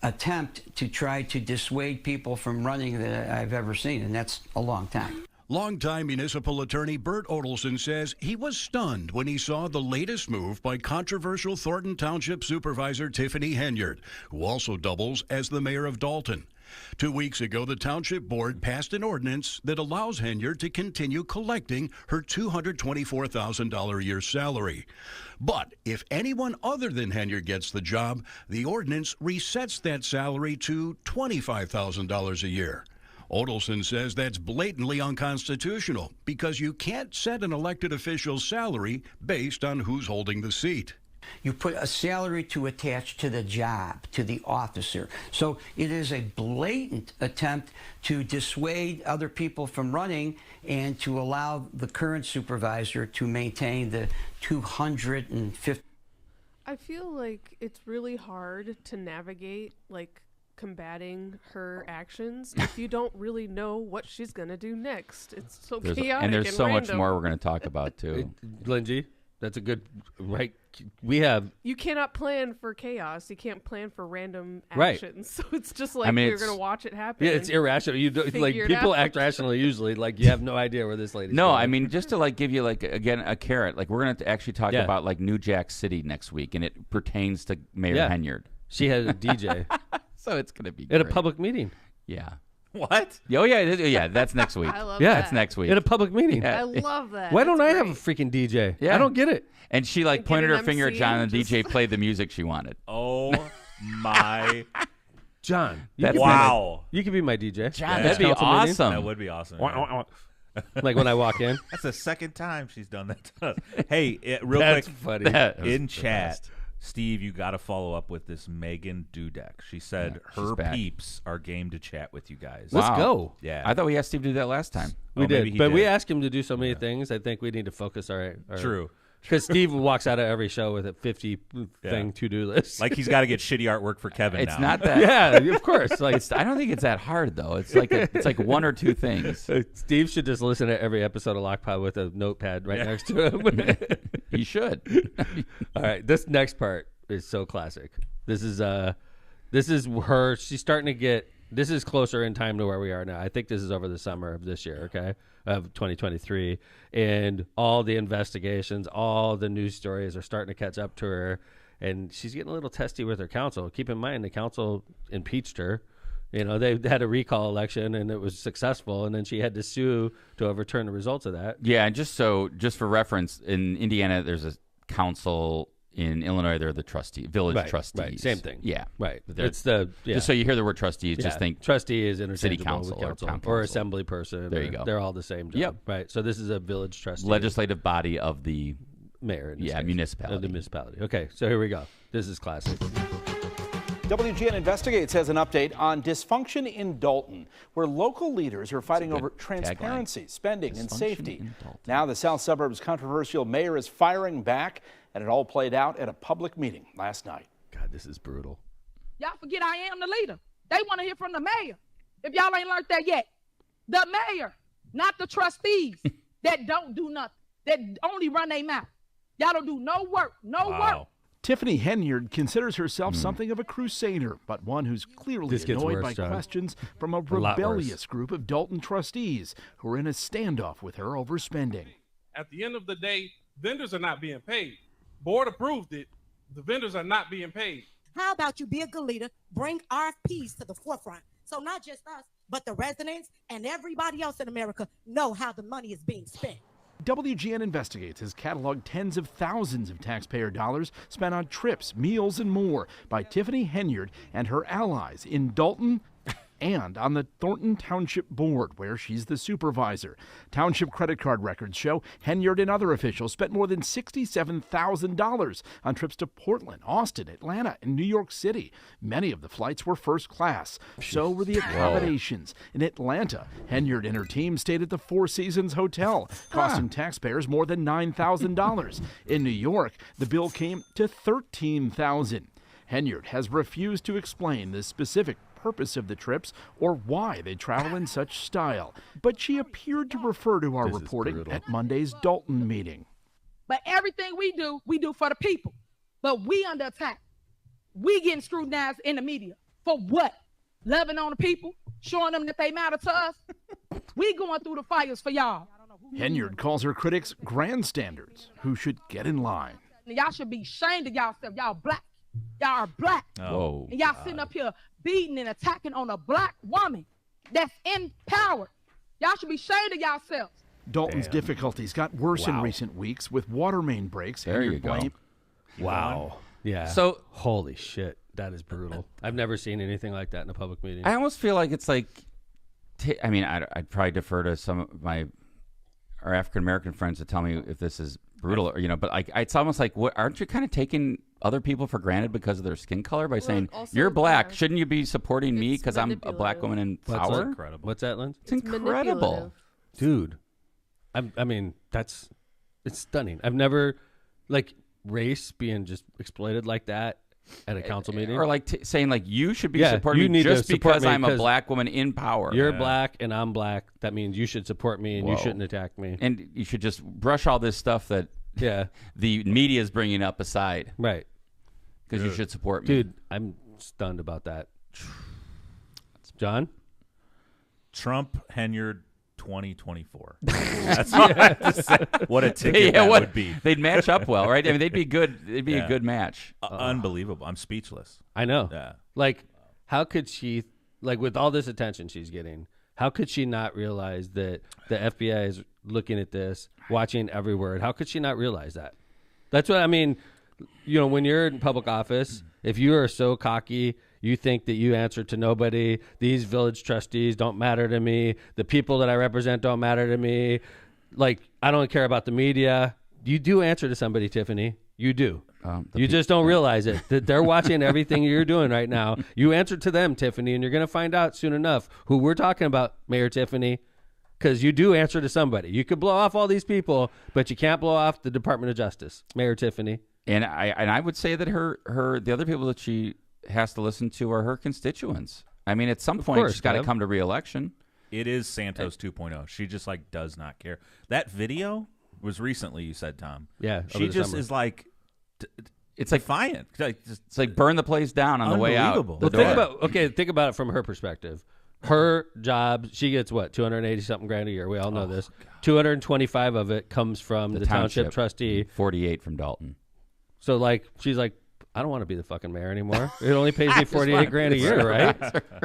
attempt to try to dissuade people from running that I've ever seen, and that's a long time. Longtime municipal attorney Bert Odelson says he was stunned when he saw the latest move by controversial Thornton Township Supervisor Tiffany Henyard, who also doubles as the mayor of Dalton. 2 weeks ago, the Township Board passed an ordinance that allows Henyard to continue collecting her $224,000 a year salary. But if anyone other than Henyard gets the job, the ordinance resets that salary to $25,000 a year. Odelson says that's blatantly unconstitutional because you can't set an elected official's salary based on who's holding the seat. You put a salary to attach to the job, to the officer. So it is a blatant attempt to dissuade other people from running and to allow the current supervisor to maintain the $250,000. I feel like it's really hard to navigate, like, combating her actions if you don't really know what she's going to do next. It's so chaotic and there's so much random. more we're going to talk about, too. Lindsay, That's a good right. We have. You cannot plan for chaos. You can't plan for random Right. actions. So it's just like you're going to watch it happen. Yeah, it's irrational. You do, like figure it people out. act rationally usually. Like you have no idea where this lady's No, going. I mean just to like give you like again a carrot. Like we're gonna actually talk Yeah. about like New Jack City next week, and it pertains to Mayor Yeah. Henyard. She had a DJ So it's gonna be at a great. public meeting. Yeah. What? Oh yeah. That's next week. I love That's that. next week. At a public meeting. Yeah. I love that. Why don't That's I have a great. freaking DJ? Yeah. I don't get it. And she like Get pointed an her finger at MC, John, and the just- DJ played the music she wanted. Oh my! John. Wow. You could be my DJ. John, Yeah. that'd be Council meeting? awesome. That would be awesome. Like when I walk in. That's the second time she's done that to us. Hey, real That's quick, funny. That was in the chat, best. Steve, you got to follow up with this Megan Dudek. She said Yeah, she's her back. peeps are game to chat with you guys. Let's Wow. go. Yeah. I thought we asked Steve to do that last time. We Oh, maybe did, he but we did. asked him to do so many things. I think we need to focus our True. Because Steve walks out of every show with a 50 thing to-do list. Like he's got to get shitty artwork for Kevin It's now. not that. yeah, of course. Like I don't think it's that hard though. It's like one or two things. Steve should just listen to every episode of LOCPOD with a notepad right next to him. He should. All right, this next part is so classic. This is her. She's starting to get. This is closer in time to where we are now. I think this is over the summer of this year. Okay, of 2023, and all the investigations, all the news stories are starting to catch up to her, and she's getting a little testy with her counsel. Keep in mind, the counsel impeached her. You know, they had a recall election and it was successful, and then she had to sue to overturn the results of that. Yeah, and just for reference, in Indiana, there's a council. In Illinois, they're the village trustees. Right, same thing. Yeah, right. They're- It's the Just so you hear the word trustees, just think trustee is interchangeable city council with or council town or council. assembly person. There you go. They're all the same job. Yep. Right. So this is a village trustee, legislative body of the mayor. In this Yeah, case, municipality. Of the municipality. Okay, so here we go. This is classic. WGN Investigates has an update on dysfunction in Dalton, where local leaders are fighting over transparency, spending, and safety. Now the South Suburbs' controversial mayor is firing back, and it all played out at a public meeting last night. God, this is brutal. Y'all forget I am the leader. They want to hear from the mayor. If y'all ain't learned that yet, the mayor, not the trustees that don't do nothing, that only run their mouth. Y'all don't do no work, no work. Tiffany Henyard considers herself something of a crusader, but one who's clearly This gets annoyed worse, by John. questions from a lot rebellious group of Dalton trustees who are in a standoff with her over spending. At the end of the day, vendors are not being paid. Board approved it. The vendors are not being paid. How about you be a good leader, bring RFPs to the forefront, so not just us, but the residents and everybody else in America know how the money is being spent. WGN Investigates has cataloged tens of thousands of taxpayer dollars spent on trips, meals, and more by Tiffany Henyard and her allies in Dalton and on the Thornton Township Board, where she's the supervisor. Township credit card records show Henyard and other officials spent more than $67,000 on trips to Portland, Austin, Atlanta, and New York City. Many of the flights were first class. So were the accommodations. In Atlanta, Henyard and her team stayed at the Four Seasons Hotel, costing taxpayers more than $9,000. In New York, the bill came to $13,000. Henyard has refused to explain the specific purpose of the trips or why they travel in such style, but she appeared to refer to our reporting at Monday's Dalton meeting. But everything we do for the people. But we under attack. We getting scrutinized in the media. For what? Loving on the people? Showing them that they matter to us? We going through the fires for y'all. Henyard calls her critics grandstanders who should get in line. Y'all should be ashamed of yourself. Y'all black. Y'all are black. Whoa. And y'all sitting up here beating and attacking on a black woman that's in power. Y'all should be ashamed of yourselves. Dalton's difficulties got worse in recent weeks with water main breaks. There you Henyard go. blamed- Wow. Yeah. So holy shit, that is brutal. I've never seen anything like that in a public meeting. I almost feel like it's like, I mean, I'd probably defer to some of our African American friends to tell me if this is brutal, or, but it's almost like, aren't you kind of taking other people for granted because of their skin color by saying you're black? Shouldn't you be supporting me because I'm a black woman in power? Incredible. What's that, Lynn? It's incredible, dude. I mean, it's stunning. I've never race being just exploited like that at a council meeting, or saying you should be supporting me just because I'm a black woman in power. You're black and I'm black. That means you should support me and you shouldn't attack me. And you should just brush all this stuff that Yeah. the media is bringing up a side. Right. Because you should support me. Dude, I'm stunned about that. John? Trump Henyard 2024. That's what I have to say. What a ticket that would be. They'd match up well, right? I mean, they'd be good. It'd be a good match. Unbelievable. I'm speechless. I know. Yeah. Like, how could she, like, with all this attention she's getting, how could she not realize that the FBI is looking at this, watching every word? How could she not realize that? That's what I mean. You know, when you're in public office, if you are so cocky, you think that you answer to nobody. These village trustees don't matter to me. The people that I represent don't matter to me. Like, I don't care about the media. You do answer to somebody, Tiffany. You do. You just don't realize it. That they're watching everything you're doing right now. You answer to them, Tiffany, and you're going to find out soon enough who we're talking about, Mayor Tiffany, because you do answer to somebody. You could blow off all these people, but you can't blow off the Department of Justice, Mayor Tiffany. And I would say that the other people that she has to listen to are her constituents. I mean, at some point, she's got to come to re-election. It is Santos 2.0. She just, like, does not care. That video was recently, you said, Tom. Yeah. She just is like, it's like defiant. It's like burn the place down on the way out. Well, think about it from her perspective. Her job, she gets what, 280 something grand a year. We all know this. 225 of it comes from the township trustee. 48 from Dalton. So, like, she's like, I don't want to be the fucking mayor anymore. It only pays me 48 grand a year, right?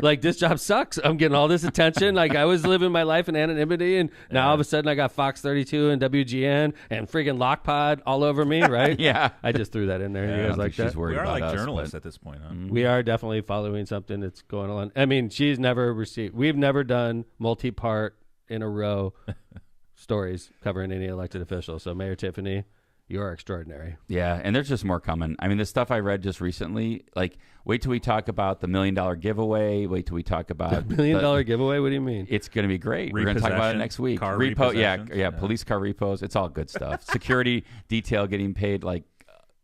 Like, this job sucks. I'm getting all this attention. Like, I was living my life in anonymity, and now all of a sudden I got Fox 32 and WGN and freaking LOCPOD all over me, right? Yeah. I just threw that in there. Yeah, you guys like that? We are like journalists at this point, huh? We are definitely following something that's going on. I mean, we've never done multi-part in a row stories covering any elected official. So, Mayor Tiffany, you are extraordinary. Yeah, and there's just more coming. I mean, the stuff I read just recently, like, wait till we talk about the $1 million giveaway. Wait till we talk about the $1 million giveaway. What do you mean? It's going to be great. We're going to talk about it next week. Yeah, police car repos. It's all good stuff. Security detail getting paid like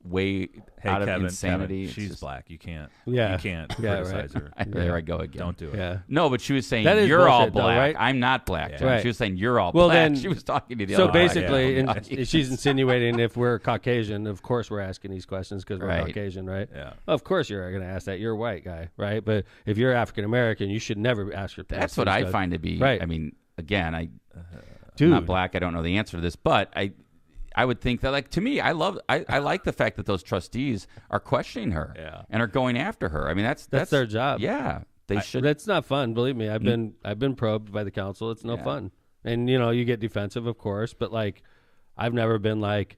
way out of insanity. Kevin, she's black. You can't. Yeah, you can't criticize her. There I go again. Don't do it. Yeah. No, but she was saying that is you're all bullshit, black. though, right? I'm not black. Yeah. Right. She was saying you're all well, black. Then, she was talking to the so other basically, black. she's insinuating if we're Caucasian, of course we're asking these questions because we're Caucasian, right? Yeah. Of course you're going to ask that. You're a white guy, right? But if you're African American, you should never ask your. That's what I find to be right. I mean, again, I'm Dude. not black. I don't know the answer to this, but I would think that, like, to me, I like the fact that those trustees are questioning her and are going after her. I mean, that's their job. Yeah, they should. That's not fun. Believe me, I've been probed by the council. It's no fun, and you get defensive, of course. But like, I've never been like,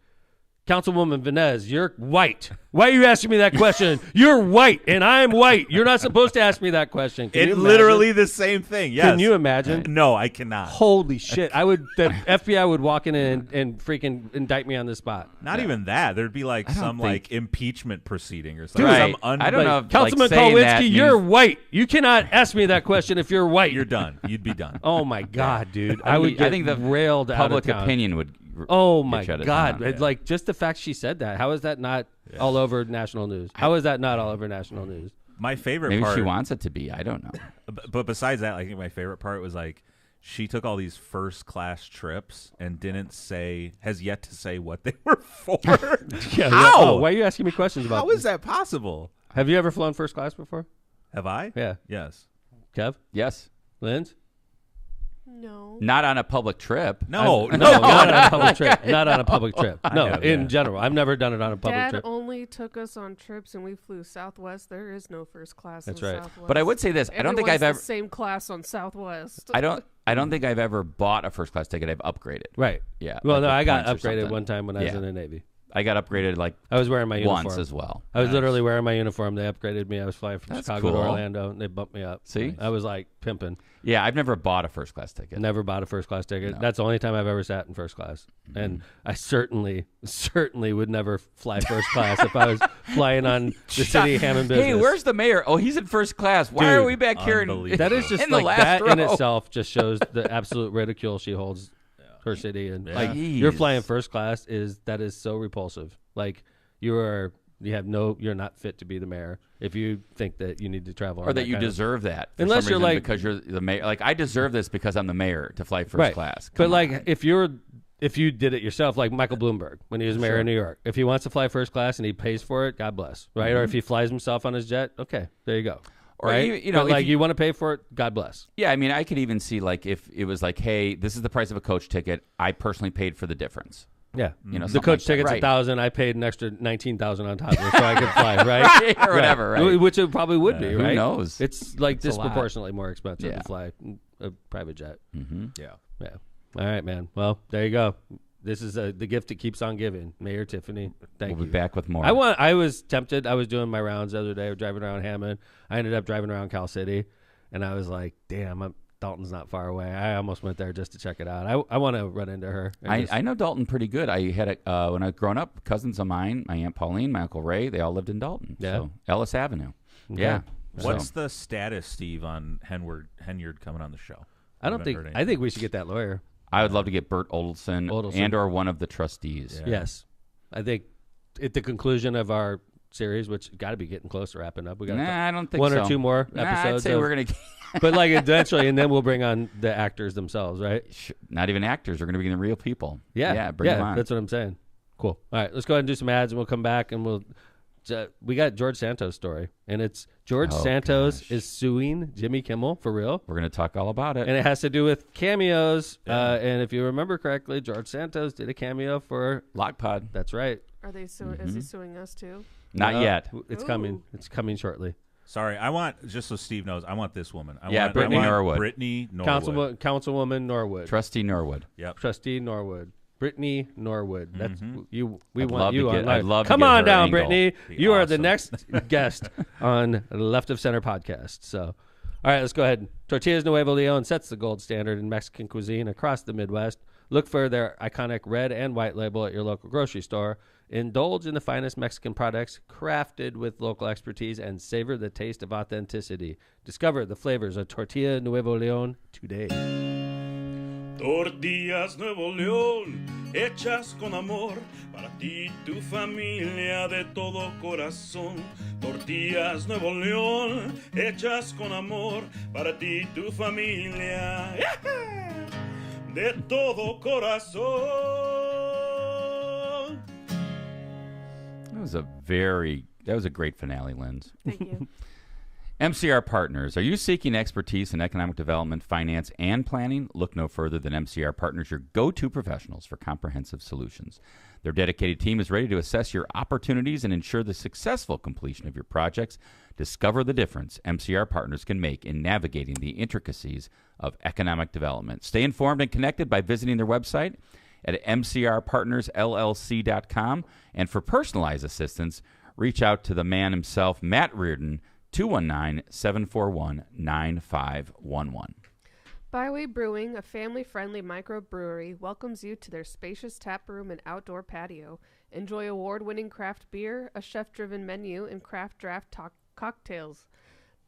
Councilwoman Vanez, you're white. Why are you asking me that question? You're white, and I'm white. You're not supposed to ask me that question. Can you imagine? Literally the same thing. Yes. Can you imagine? No, I cannot. Holy shit! The FBI would walk in and freaking indict me on the spot. Not even that. There'd be like some like impeachment proceeding or something. Right. I don't know. Councilman Kowalski, you're white. You cannot ask me that question if you're white. You're done. You'd be done. Oh my god, dude! I would get I think the railed public out of town. Opinion would. Oh my god! Like just the fact she said that. How is that not all over national news? How is that not all over national news? My favorite Maybe part. she wants it to be. I don't know. But besides that, I think my favorite part was like she took all these first class trips and has yet to say what they were for. How? Oh, why are you asking me questions about? How is that possible? Have you ever flown first class before? Have I? Yeah. Yes. Kev? Yes. Linz? No. Not on a public trip. No, not on a public trip. Not on a public trip. No, in general. I've never done it on a public Dad trip. only took us on trips, and we flew Southwest. There is no first class. That's on right. Southwest. But I would say this: I don't think I've Everyone's ever the same class on Southwest. I don't think I've ever bought a first class ticket. I've upgraded. Right. Yeah. Well, like no, I got points or upgraded something. one time when I was in the Navy. I got upgraded like I was wearing my uniform once as well. I was literally wearing my uniform. They upgraded me. I was flying from That's Chicago cool. to Orlando, and they bumped me up. See? I was like pimping. Yeah, I've never bought a first class ticket. Never bought a first class ticket. No. That's the only time I've ever sat in first class. And I certainly would never fly first class if I was flying on the city Hammond business. Hey, where's the mayor? Oh, he's in first class. Why are we back here? That is just in the like last that row. in itself just shows the absolute ridicule she holds her city. And like you're Jeez. flying first class that is so repulsive. Like you're not fit to be the mayor if you think that you need to travel Or on that you kind of- deserve that. For Unless some you're reason like because you're the mayor. Like I deserve this because I'm the mayor to fly first class. But Come like on. if you're if you did it yourself, like Michael Bloomberg when he was mayor of New York, if he wants to fly first class and he pays for it, God bless, right? Or if he flies himself on his jet, okay, there you go. Or right? you know, but like you want to pay for it, God bless. Yeah, I mean, I could even see like if it was like, hey, this is the price of a coach ticket. I personally paid for the difference. Yeah, you know, the coach like ticket's right. $1,000. I paid an extra $19,000 on top of it so I could fly, right? Or whatever, right? Which it probably would be, Who right? knows? It's like It's a lot. disproportionately more expensive Yeah. to fly a private jet. Mm-hmm. Yeah. All right, man. Well, there you go. This is the gift that keeps on giving. Mayor Tiffany, thank you. We'll be back with more. I was tempted. I was doing my rounds the other day, driving around Hammond. I ended up driving around Cal City, and I was like, damn, Dalton's not far away. I almost went there just to check it out. I want to run into her. I know Dalton pretty good. I had when I was growing up, cousins of mine, my Aunt Pauline, my Uncle Ray, they all lived in Dalton. Yeah. So Ellis Avenue. Okay. Yeah. What's the status, Steve, on Henyard coming on the show? I think we should get that lawyer. I would love to get Bert Olson. And or one of the trustees. Yeah. Yes. I think at the conclusion of our series, which got to be getting close to wrapping up. We got I don't think one so. or two more I'd episodes. say we're going to but like eventually, and then we'll bring on the actors themselves, right? Not even actors. They're going to be the real people. Yeah. Bring them on. That's what I'm saying. Cool. All right, let's go ahead and do some ads, and we'll come back, and we got George Santos' story, and it's George Santos is suing Jimmy Kimmel for real. We're going to talk all about it. And it has to do with cameos. And if you remember correctly, George Santos did a cameo for LOCPOD. That's right. Are they Is he suing us too? Not yet. It's Ooh. coming. It's coming shortly. Sorry, I want, just so Steve knows, I want this woman. Brittany Norwood. Brittany Norwood. Councilwoman Norwood. Trustee Norwood. Yep. Trustee Norwood. Brittany Norwood. That's you. We I'd want love you to on. get- live. I'd love to Come get on her down, angle. Brittany. Be You are the awesome. next guest on Left of Center podcast. So, all right, let's go ahead. Tortillas Nuevo Leon sets the gold standard in Mexican cuisine across the Midwest. Look for their iconic red and white label at your local grocery store. Indulge in the finest Mexican products crafted with local expertise and savor the taste of authenticity. Discover the flavors of Tortilla Nuevo Leon today. Tortillas Nuevo León, hechas con amor, para ti y tu familia de todo corazón. Tortillas Nuevo León, hechas con amor, para ti y tu familia, de todo corazón. That was a great finale, Linz. Thank you. MCR Partners. Are you seeking expertise in economic development, finance, and planning? Look no further than MCR Partners, your go-to professionals for comprehensive solutions. Their dedicated team is ready to assess your opportunities and ensure the successful completion of your projects. Discover the difference MCR Partners can make in navigating the intricacies of economic development. Stay informed and connected by visiting their website at mcrpartnersllc.com. And for personalized assistance, reach out to the man himself, Matt Reardon, 219-741-9511. Byway Brewing, a family-friendly microbrewery, welcomes you to their spacious tap room and outdoor patio. Enjoy award-winning craft beer, a chef-driven menu, and craft draft cocktails.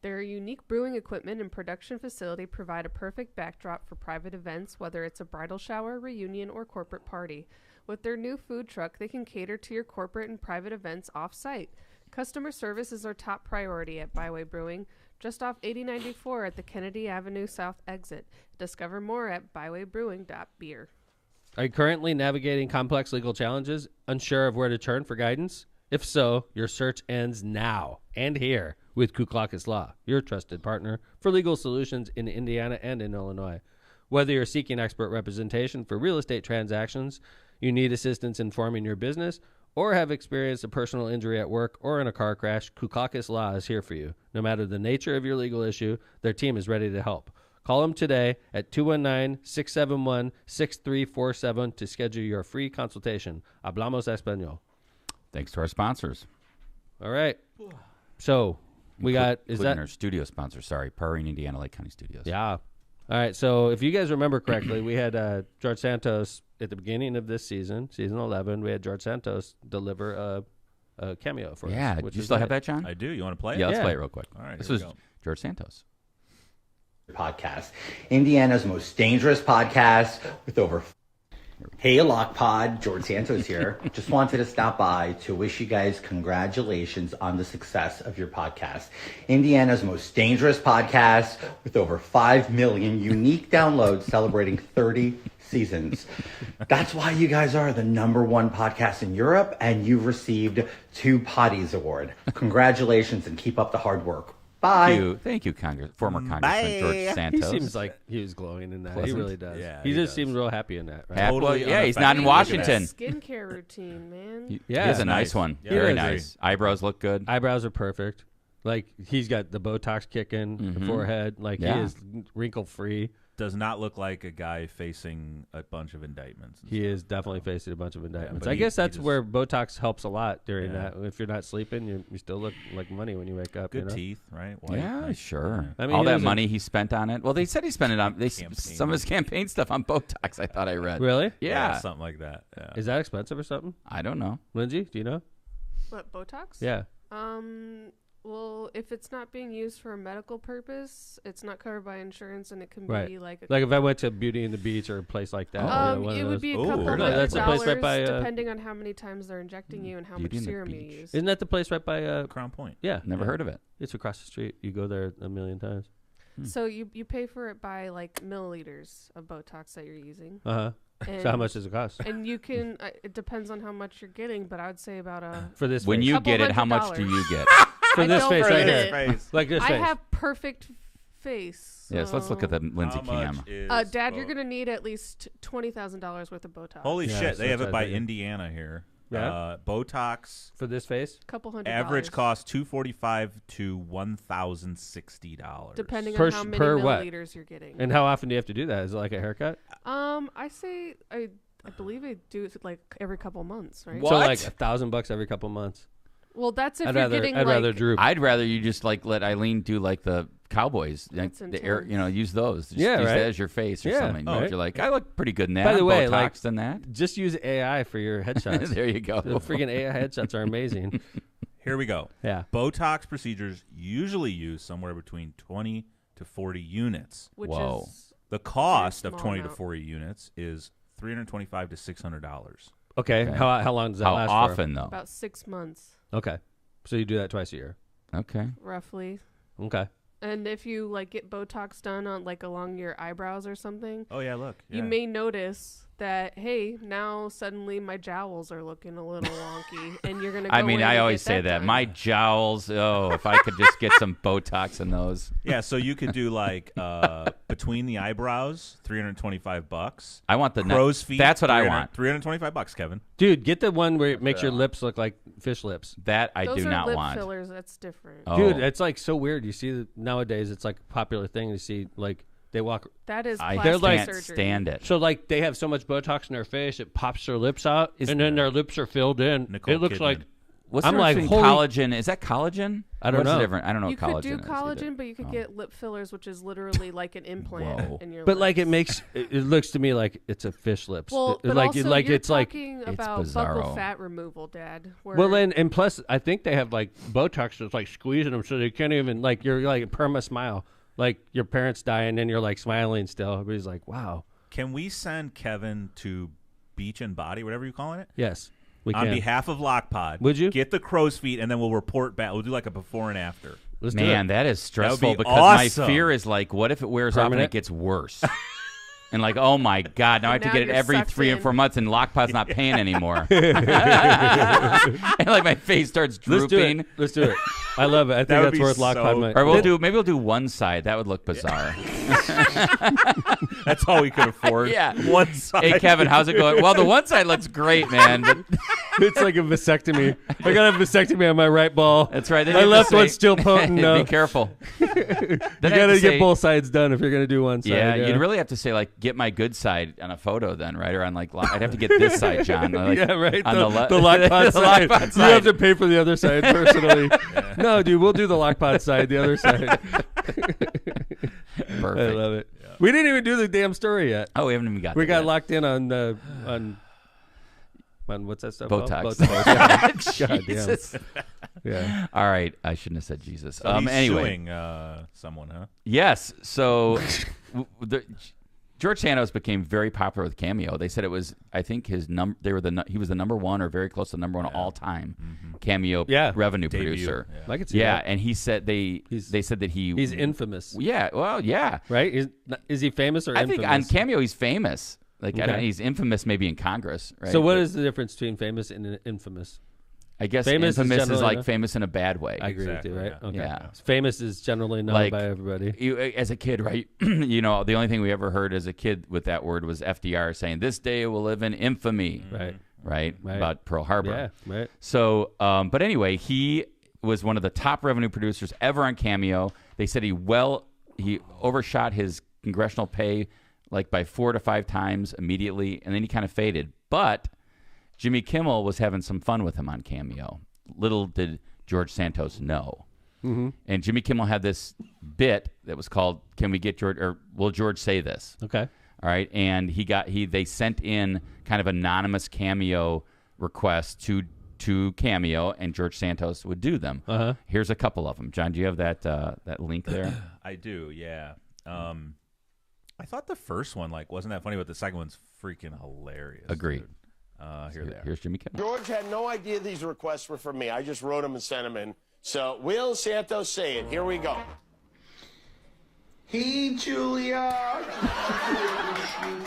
Their unique brewing equipment and production facility provide a perfect backdrop for private events, whether it's a bridal shower, reunion, or corporate party. With their new food truck, they can cater to your corporate and private events off-site. Customer service is our top priority at Byway Brewing, just off 8094 at the Kennedy Avenue South exit. Discover more at bywaybrewing.beer. Are you currently navigating complex legal challenges, unsure of where to turn for guidance? If so, your search ends now and here with Kuklakis Law, your trusted partner for legal solutions in Indiana and in Illinois. Whether you're seeking expert representation for real estate transactions, you need assistance in forming your business, or have experienced a personal injury at work or in a car crash, Kuklakis Law is here for you. No matter the nature of your legal issue, their team is ready to help. Call them today at 219-671-6347 to schedule your free consultation. Hablamos Español. Thanks to our sponsors. All right. So we got, including our studio sponsor, Prairie, Indiana, Lake County Studios. Yeah. All right. So if you guys remember correctly, we had George Santos at the beginning of this season, season 11. We had George Santos deliver a cameo for us. Yeah. Do you still have that, John? I do. You want to play it? Yeah, let's play it real quick. All right. This here was we go. George Santos. Podcast, Indiana's most dangerous podcast with over. Hey, LOCPOD, Jordan Santos here. Just wanted to stop by to wish you guys congratulations on the success of your podcast. Indiana's most dangerous podcast with over 5 million unique downloads celebrating 30 seasons. That's why you guys are the #1 podcast in Europe, and you've received 2 Potties Award. Congratulations and keep up the hard work. Bye. Thank you, former Congressman George Santos. He seems like he was glowing in that. Pleasant. He really does. Yeah, he just does. seems real happy in that. Right? Totally he's not in Washington. Skincare routine, man. He has a nice one. Yeah, Very he nice. Eyebrows look good. Eyebrows are perfect. Like he's got the Botox kicking, the forehead. Like he is wrinkle free. Does not look like a guy facing a bunch of indictments. He is definitely facing a bunch of indictments. but I he- guess he that's just- where Botox helps a lot during Yeah. that. If you're not sleeping, you still look like money when you wake up. Good you know? teeth, right? White, Yeah, nice. sure. I mean, all he that doesn't- money he spent on it. Well, they said he spent it on some of his campaign stuff on Botox. I thought I read. Really? Yeah. something like that. Yeah. Is that expensive or something? I don't know. Lindsay, do you know? What, Botox? Yeah. Well, if it's not being used for a medical purpose, it's not covered by insurance, and it can Right. be like Like if I went to Beauty and the Beach or a place like that. one of it would those- be a couple No, $100 that's the place right by. depending on how many times they're injecting you and how Beauty much and the serum you Beach. use. Isn't that the place right by Crown Point? Yeah. Never heard of it. It's across the street. You go there a million times. So you pay for it by like milliliters of Botox that you're using. So how much does it cost? And you can. It depends on how much you're getting, but I would say about a. For this When face. you Couple get it, how much $100. do you get? For this don't face right get here. it. Like this I face. have perfect face. Yes, let's look at the Lindsay How much cam. is Dad, you're gonna need at least $20,000 worth of Botox. Holy Yeah, shit! so They have that's it what I by figured. Indiana here. Yeah? Botox For this face? Couple $100. average cost $245 to $1,060. depending Per on how many per what? milliliters you're getting. And how often do you have to do that? Is it like a haircut? I say I believe I do it like every couple months, right? So like $1,000 every couple months. Well, that's if I'd you're rather getting I'd like rather droop. I'd rather you just like let Eileen do like the cowboys, like That's the air, intense. use those. Just Yeah, use right. that as your face or Yeah, something. right. If you're like, I look pretty good in that. By the I'm way, Botoxed like in that. just use AI for your headshots. There you go. The freaking AI headshots are amazing. Here we go. Yeah. Botox procedures usually use somewhere between 20 to 40 units. which Whoa. is The cost of small 20 to amount. 40 units is $325 to $600. Okay. Okay. How long does that How last often though? about 6 months, for? Okay. So you do that twice a year. Okay. roughly. Okay. And if you like get Botox done on like along your eyebrows or something, Oh yeah, look. you may notice that hey, now suddenly my jowls are looking a little wonky, and you're gonna. Go I mean, in I and always get say that. done. My jowls. Oh, if I could just get some Botox in those. Yeah, so you could do like between the eyebrows, $325. I want the Crow's feet. That's what I want. $325, Kevin. Dude, get the one where it makes your lips look like fish lips. That I Those do are not lip want. fillers. That's different. Oh. Dude, it's like so weird. You see nowadays it's like a popular thing to see like they walk That is I plastic like- can't surgery. stand it. so like they have so much Botox in their face it pops their lips out Is- and then their lips are filled in. Nicole it looks Kidman. like What's I'm the like, difference between holy- collagen? Is that collagen? I don't What's know. The difference? I don't know You what collagen could do is either. collagen, but you could get lip fillers, which is literally like an implant Whoa. in your but lips. like it makes it looks to me like it's a fish lips. Well, It- but like also like you're it's like talking It's about bizarro. buccal fat removal, Dad. Where well and plus I think they have like Botox that's like squeezing them so they can't even like you're like perma smile. Like your parents die and then you're like smiling still. Everybody's like, wow. Can we send Kevin to Beach and Body, whatever you're calling it? Yes. We On can. behalf of LOCPOD. Would you? Get the crow's feet, and then we'll report back. We'll do like a before and after. Let's do Man, it. that is stressful be because awesome. my fear is like, what if it wears off and Permanent? it gets worse? And like, oh my God, now I have to Now get it you're every sucked 3 or in. 4 months, and LOCPOD's not paying anymore. And like my face starts Let's do drooping. it. Let's do it. I love it. I think That would that's be worth so LOCPOD money. Or maybe we'll do one side. That would look bizarre. That's all we could afford. Yeah. One side. Hey Kevin, how's it going? Well, the one side looks great, man. But It's like a vasectomy. I got a vasectomy on my right ball. that's right. Then My you have left to one's say- still potent. Be careful. You Then I have gotta to get say- both sides done if you're gonna do one side. Yeah, you'd really have to say like, get my good side on a photo then, right? Or on like, I'd have to get this side, John. Like, yeah, right. On the the LOCPOD side. LOCPOD You have side. to pay for the other side personally. No, dude, we'll do the LOCPOD side, the other side. Perfect. I love it. We didn't even do the damn story yet. Oh, we haven't even got We there got yet. locked in on what's that stuff? Botox. Botox. Yeah. God damn. Jesus. Yeah. All right. I shouldn't have said Jesus. So he's Anyway. suing someone, huh? Yes. So George Santos became very popular with Cameo. They said it was, I think he was the #1 or very close to #1 all time Cameo revenue producer. I could see that. And he said they said that he's infamous. Yeah, well, yeah, right. Is he famous or infamous? I think on Cameo he's famous. Like I don't know, he's infamous maybe in Congress. Right? So what is the difference between famous and infamous? I guess infamous is like famous in a bad way. I agree with you, right? Yeah. Okay. Yeah. Famous is generally known by everybody. You, as a kid, right? You know, the only thing we ever heard as a kid with that word was FDR saying, "This day will live in infamy." Right. About Pearl Harbor. Yeah. Right. So, but anyway, he was one of the top revenue producers ever on Cameo. They said he overshot his congressional pay like by 4 to 5 times immediately, and then he kind of faded. But Jimmy Kimmel was having some fun with him on Cameo. Little did George Santos know. Mm-hmm. And Jimmy Kimmel had this bit that was called "Can we get George?" or "Will George say this?" Okay. All right. And they sent in kind of anonymous Cameo requests to Cameo, and George Santos would do them. Uh-huh. Here's a couple of them. John, do you have that link there? I do. Yeah. I thought the first one wasn't that funny, but the second one's freaking hilarious. Agreed. Dude. Here they are. Here's Jimmy Kimmel. George had no idea these requests were from me. I just wrote them and sent them in. So, will Santos say it? Here we go. Hey, Julia.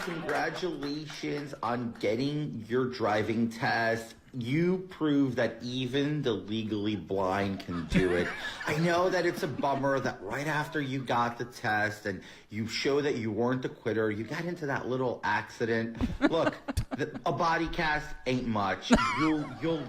Congratulations on getting your driving test. You prove that even the legally blind can do it. I know that it's a bummer that right after you got the test and you show that you weren't a quitter, you got into that little accident. Look, a body cast ain't much. You'll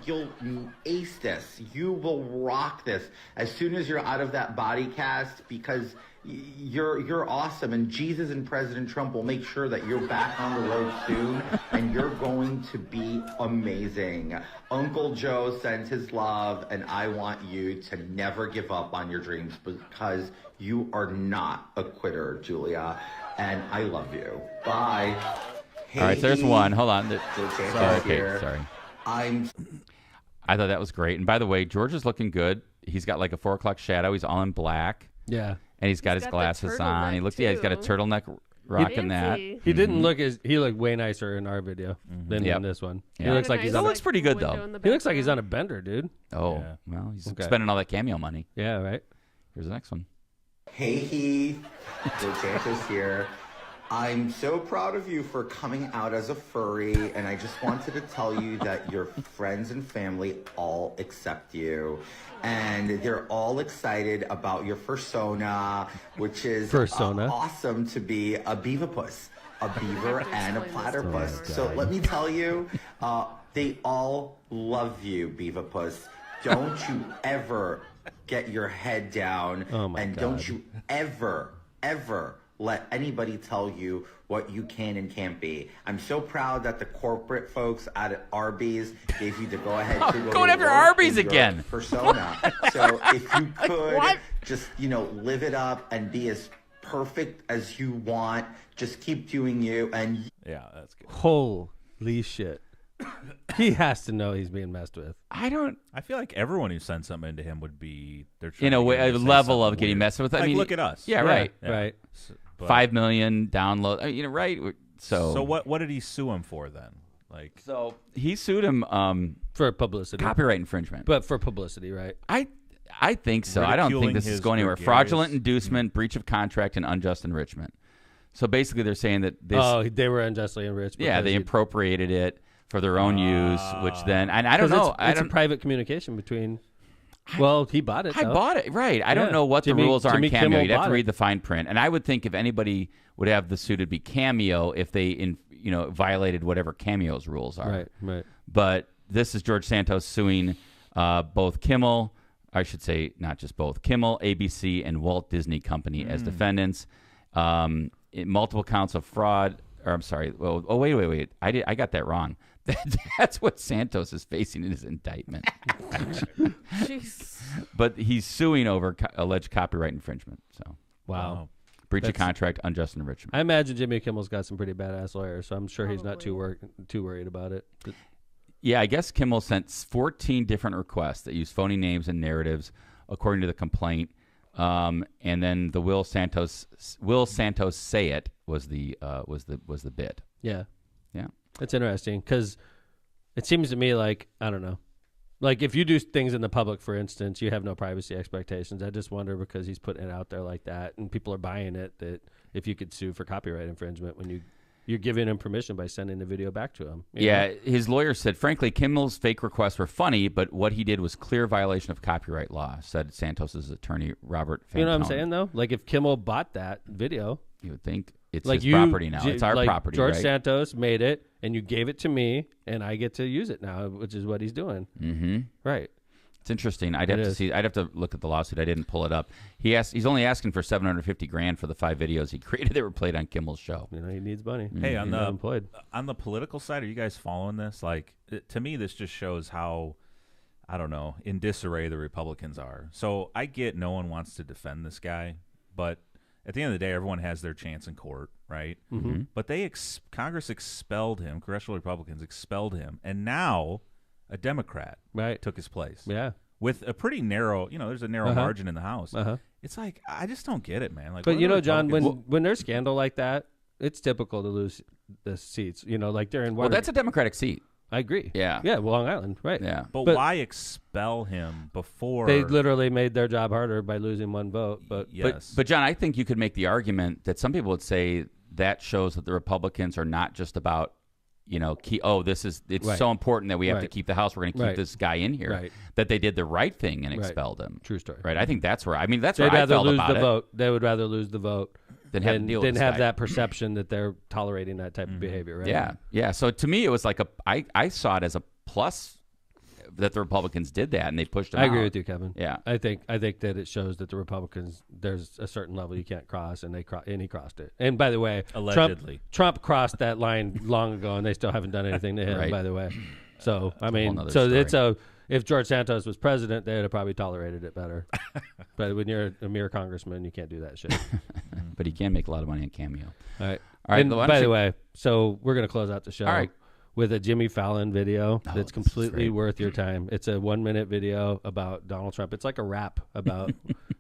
ace this. You will rock this as soon as you're out of that body cast because you're awesome, and Jesus and President Trump will make sure that you're back on the road soon, and you're going to be amazing. Uncle Joe sent his love, and I want you to never give up on your dreams because you are not a quitter, Julia, and I love you. Bye. Hey, all right, there's one. Hold on. Sorry. I thought that was great. And by the way, George is looking good. He's got like a 4 o'clock shadow. He's all in black. Yeah. And he's got his glasses on. He looks. Yeah, he's got a turtleneck rocking that. He didn't look he looked way nicer in our video than in this one. Yeah. He looks like he looks pretty good though. He looks like he's on a bender, dude. Oh, well, he's spending all that Cameo money. Yeah, right. Here's the next one. Hey, Heath. George Santos here. I'm so proud of you for coming out as a furry, and I just wanted to tell you that your friends and family all accept you. And they're all excited about your fursona, which is awesome to be a beaverpuss, a beaver and a platypus. So let me tell you, they all love you, beaverpuss. Don't you ever get your head down, don't you ever let anybody tell you what you can and can't be. I'm so proud that the corporate folks at Arby's gave you the go-ahead to go going after Arby's again. Persona. So if you could just, live it up and be as perfect as you want, just keep doing you. And yeah, that's good. Holy shit. He has to know he's being messed with. I feel like everyone who sends something into him would be in a way a level of getting messed with. I mean, look at us. Yeah, right. Right. 5 million downloads. right. So what did he sue him for then? So he sued him for publicity, copyright infringement, but for publicity, right? I think so. I don't think this is going anywhere. Fraudulent inducement, breach of contract, and unjust enrichment. So basically, they're saying that they were unjustly enriched. Yeah, they appropriated it for their own use, which then I don't know. It's a private communication between. Well, he bought it. I bought it, right? I don't know what the rules are in Cameo. You'd have to read the fine print. And I would think if anybody would have the suit, it'd be Cameo if they, violated whatever Cameo's rules are. Right. But this is George Santos suing both Kimmel. I should say not just both Kimmel, ABC, and Walt Disney Company as defendants. Multiple counts of fraud. Or I'm sorry. Oh, wait. I got that wrong. That's what Santos is facing in his indictment. Jeez. But he's suing over alleged copyright infringement. So wow. Breach of contract, unjust enrichment. I imagine Jimmy Kimmel's got some pretty badass lawyers, so I'm sure he's not too worried about it. Yeah, I guess Kimmel sent 14 different requests that use phony names and narratives, according to the complaint. And then the Will Santos say it was the bit. Yeah. Yeah. It's interesting because it seems to me like, I don't know, like if you do things in the public, for instance, you have no privacy expectations. I just wonder, because he's putting it out there like that and people are buying it, that if you could sue for copyright infringement when you're giving him permission by sending the video back to him. You know? His lawyer said, frankly, Kimmel's fake requests were funny, but what he did was clear violation of copyright law, said Santos's attorney, Robert Fantone. You know what I'm saying, though? Like, if Kimmel bought that video, you would think it's like his property now. It's our property, George right? Santos made it, and you gave it to me, and I get to use it now, which is what he's doing. Mm-hmm. Right. It's interesting. I'd have to look at the lawsuit. I didn't pull it up. He's only asking for $750,000 for the 5 videos he created that were played on Kimmel's show. You know, he needs money. Hey, on the political side, are you guys following this? Like, to me, this just shows how, I don't know, in disarray the Republicans are. So I get no one wants to defend this guy, but at the end of the day, everyone has their chance in court, right? Mm-hmm. But Congress expelled him. Congressional Republicans expelled him, and now a Democrat took his place. Yeah. With a pretty narrow, there's a narrow margin in the House. It's like, I just don't get it, man. Like, but John, when there's scandal like that, it's typical to lose the seats. Like during Well, that's a Democratic seat. I agree. Yeah. Yeah, Long Island, right. Yeah. But why expel him before? They literally made their job harder by losing one vote. But yes. But John, I think you could make the argument that some people would say that shows that the Republicans are not just about, it's so important that we have to keep the House. We're going to keep this guy in here. Right. That they did the right thing and expelled him. True story. Right. I think that's where I felt lose about the it. vote. They would rather lose the vote than have to deal with this have guy. that perception that they're tolerating that type of behavior. Right. Yeah. Yeah. So to me, it was like I saw it as a plus that the Republicans did that and they pushed him out. I agree with you, Kevin. Yeah. I think that it shows that the Republicans, there's a certain level you can't cross, and he crossed it. And by the way, allegedly, Trump crossed that line long ago, and they still haven't done anything to him. Right. By the way, so story. if George Santos was president, they would have probably tolerated it better. But when you're a mere congressman, you can't do that shit. But he can make a lot of money on Cameo. All right. And by the way, so we're gonna close out the show. All right. With a Jimmy Fallon video that's completely great. worth your time. It's a 1-minute video about Donald Trump. It's like a rap about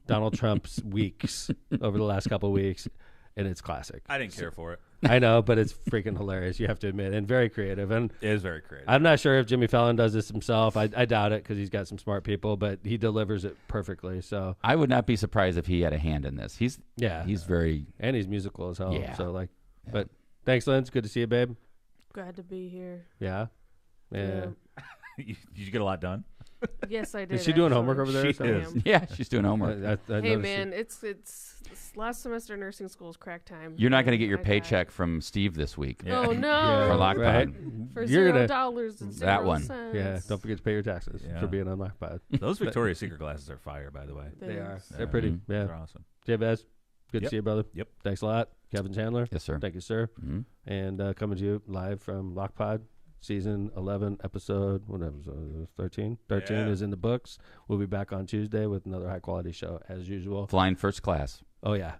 Donald Trump's weeks over the last couple of weeks, and it's classic. I didn't care for it. I know, but it's freaking hilarious, you have to admit, and very creative. And it is very creative. I'm not sure if Jimmy Fallon does this himself. I doubt it because he's got some smart people, but he delivers it perfectly. So I would not be surprised if he had a hand in this. He's very... And he's musical as hell. Yeah. So But thanks, Lynn. It's good to see you, babe. Glad to be here. Yeah. Did you get a lot done? Yes, I did. Is she doing homework over there? She is. Yeah, she's doing homework. Hey, man, it's last semester nursing school's crack time. You're not going to get your paycheck from Steve this week. Oh, no. For LOCPOD. Right. For $0 and 0 that one. cents. Yeah, don't forget to pay your taxes for being on LOCPOD. Those Victoria's Secret glasses are fire, by the way. They are. Thanks. They're pretty. Yeah. They're awesome. Jay Bez, good to Yep. see you, brother. Yep. Thanks a lot. Kevin Chandler. Yes, sir. Thank you, sir. Mm-hmm. And coming to you live from LOCPOD, season 11, episode, what episode? 13? 13 is in the books. We'll be back on Tuesday with another high-quality show, as usual. Flying first class. Oh, yeah.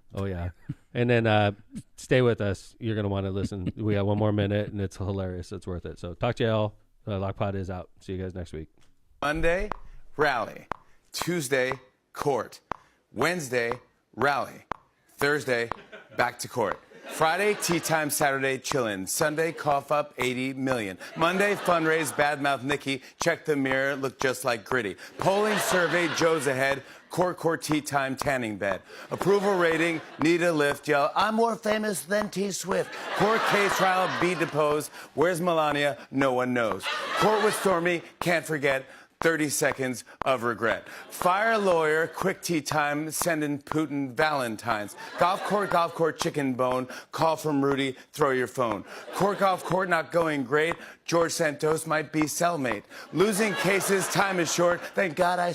And then stay with us. You're going to want to listen. We got one more minute, and it's hilarious. It's worth it. So talk to y'all. LOCPOD is out. See you guys next week. Monday, rally. Tuesday, court. Wednesday, rally. Thursday, back to court. Friday, tea time. Saturday, chillin'. Sunday, cough up 80 million. Monday, fundraise, badmouth Nikki. Check the mirror, look just like Gritty. Polling survey, Joe's ahead. Court, tea time, tanning bed. Approval rating, need a lift. Yell, I'm more famous than T Swift. Court case trial, be deposed. Where's Melania? No one knows. Court with Stormy, can't forget. 30 seconds of regret. Fire lawyer, quick tea time, sending Putin Valentines. Golf court, chicken bone. Call from Rudy, throw your phone. Golf court, not going great. George Santos might be cellmate. Losing cases, time is short. Thank God I